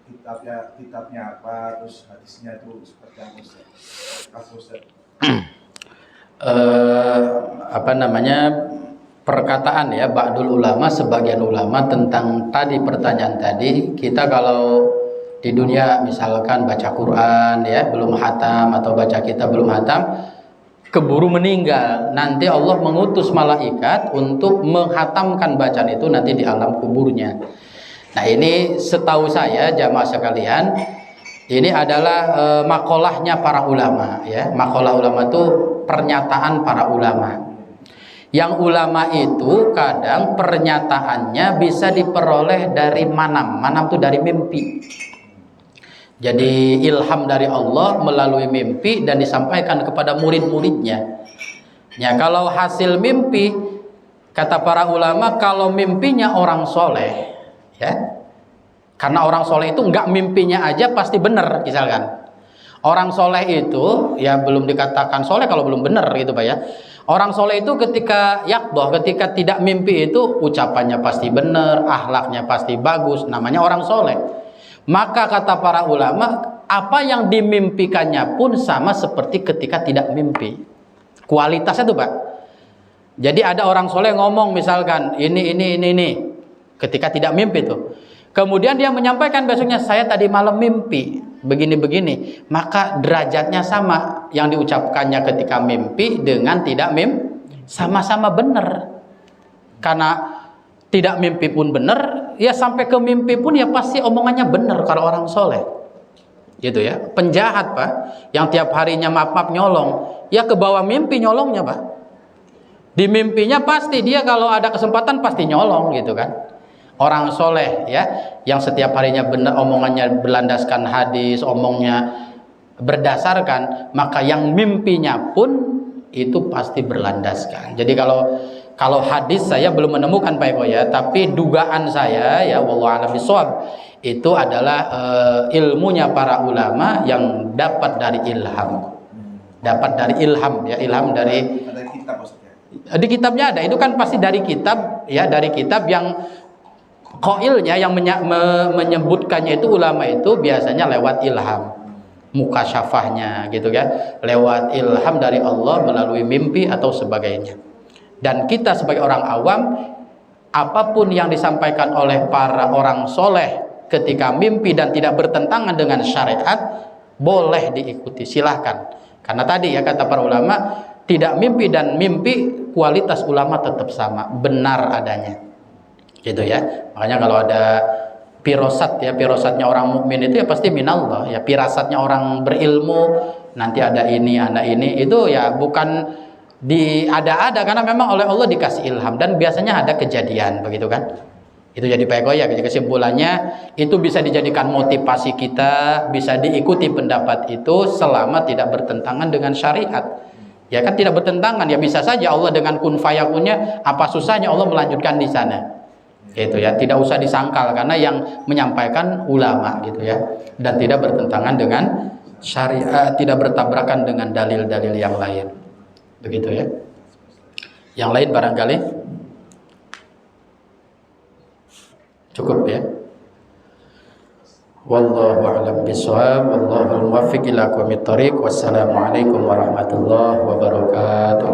kitabnya apa, terus hadisnya itu seperti apa Ustaz? Ustaz. Apa namanya, perkataan ya ba'dul ulama, sebagian ulama tentang tadi pertanyaan tadi. Kita kalau di dunia misalkan baca Quran ya belum khatam, atau baca kitab belum khatam, keburu meninggal, nanti Allah mengutus malaikat untuk menghatamkan bacaan itu nanti di alam kuburnya. Nah ini setahu saya jamaah sekalian, ini adalah makolahnya para ulama ya. Makolah ulama itu pernyataan para ulama. Yang ulama itu kadang pernyataannya bisa diperoleh dari manam. Manam itu dari mimpi. Jadi ilham dari Allah melalui mimpi dan disampaikan kepada murid-muridnya. Ya, kalau hasil mimpi, kata para ulama, kalau mimpinya orang soleh, ya, karena orang soleh itu nggak mimpinya aja pasti benar. Misalkan orang soleh itu ya belum dikatakan soleh kalau belum benar gitu Pak ya. Orang soleh itu ketika yakdoh, ketika tidak mimpi itu ucapannya pasti benar, akhlaknya pasti bagus, namanya orang soleh. Maka kata para ulama, apa yang dimimpikannya pun sama seperti ketika tidak mimpi. Kualitasnya tuh Pak. Jadi ada orang soleh ngomong misalkan ini ketika tidak mimpi tuh. Kemudian dia menyampaikan besoknya, saya tadi malam mimpi begini-begini. Maka derajatnya sama, yang diucapkannya ketika mimpi dengan tidak mimpi sama-sama benar. Karena tidak mimpi pun benar, ya sampai ke mimpi pun ya pasti omongannya benar kalau orang soleh. Gitu ya. Penjahat Pak, yang tiap harinya maaf-maaf nyolong, ya ke bawah mimpi nyolongnya Pak. Di mimpinya pasti dia kalau ada kesempatan pasti nyolong gitu kan. orang soleh ya, yang setiap harinya benar, omongannya berlandaskan hadis, omongnya berdasarkan, maka yang mimpinya pun itu pasti berlandaskan. Jadi kalau hadis saya belum menemukan Pak Eko ya, tapi dugaan saya ya, wallahu a'lam bishawab, itu adalah ilmunya para ulama yang dapat dari ilham. Dapat dari ilham ya, ilham dari Ada kitab maksudnya. di kitabnya ada, itu kan pasti dari kitab ya, dari kitab yang qailnya yang menyebutkannya itu ulama itu biasanya lewat ilham, mukasyafahnya gitu ya, lewat ilham dari Allah melalui mimpi atau sebagainya. Dan kita sebagai orang awam, apapun yang disampaikan oleh para orang soleh ketika mimpi dan tidak bertentangan dengan syariat, boleh diikuti, silahkan. Karena tadi ya kata para ulama, tidak mimpi dan mimpi kualitas ulama tetap sama, benar adanya. Gitu ya. Makanya kalau ada pirosat ya, pirosatnya orang mukmin itu ya pasti minallah ya, pirasatnya orang berilmu nanti ada ini itu ya bukan ada karena memang oleh Allah dikasih ilham dan biasanya ada kejadian begitu kan. Itu jadi Pak Eko ya, kesimpulannya itu bisa dijadikan motivasi kita, bisa diikuti pendapat itu selama tidak bertentangan dengan syariat. Ya kan tidak bertentangan ya, bisa saja Allah dengan kun fayakunnya, apa susahnya Allah melanjutkan di sana. Gitu ya, tidak usah disangkal karena yang menyampaikan ulama gitu ya, dan tidak bertentangan dengan syariat, tidak bertabrakan dengan dalil-dalil yang lain. Begitu ya. Yang lain barangkali cukup ya. Wallahu a'lam bishawab, wallahul muwaffiq ila aqwamit thoriq. Wassalamualaikum warahmatullahi wabarakatuh.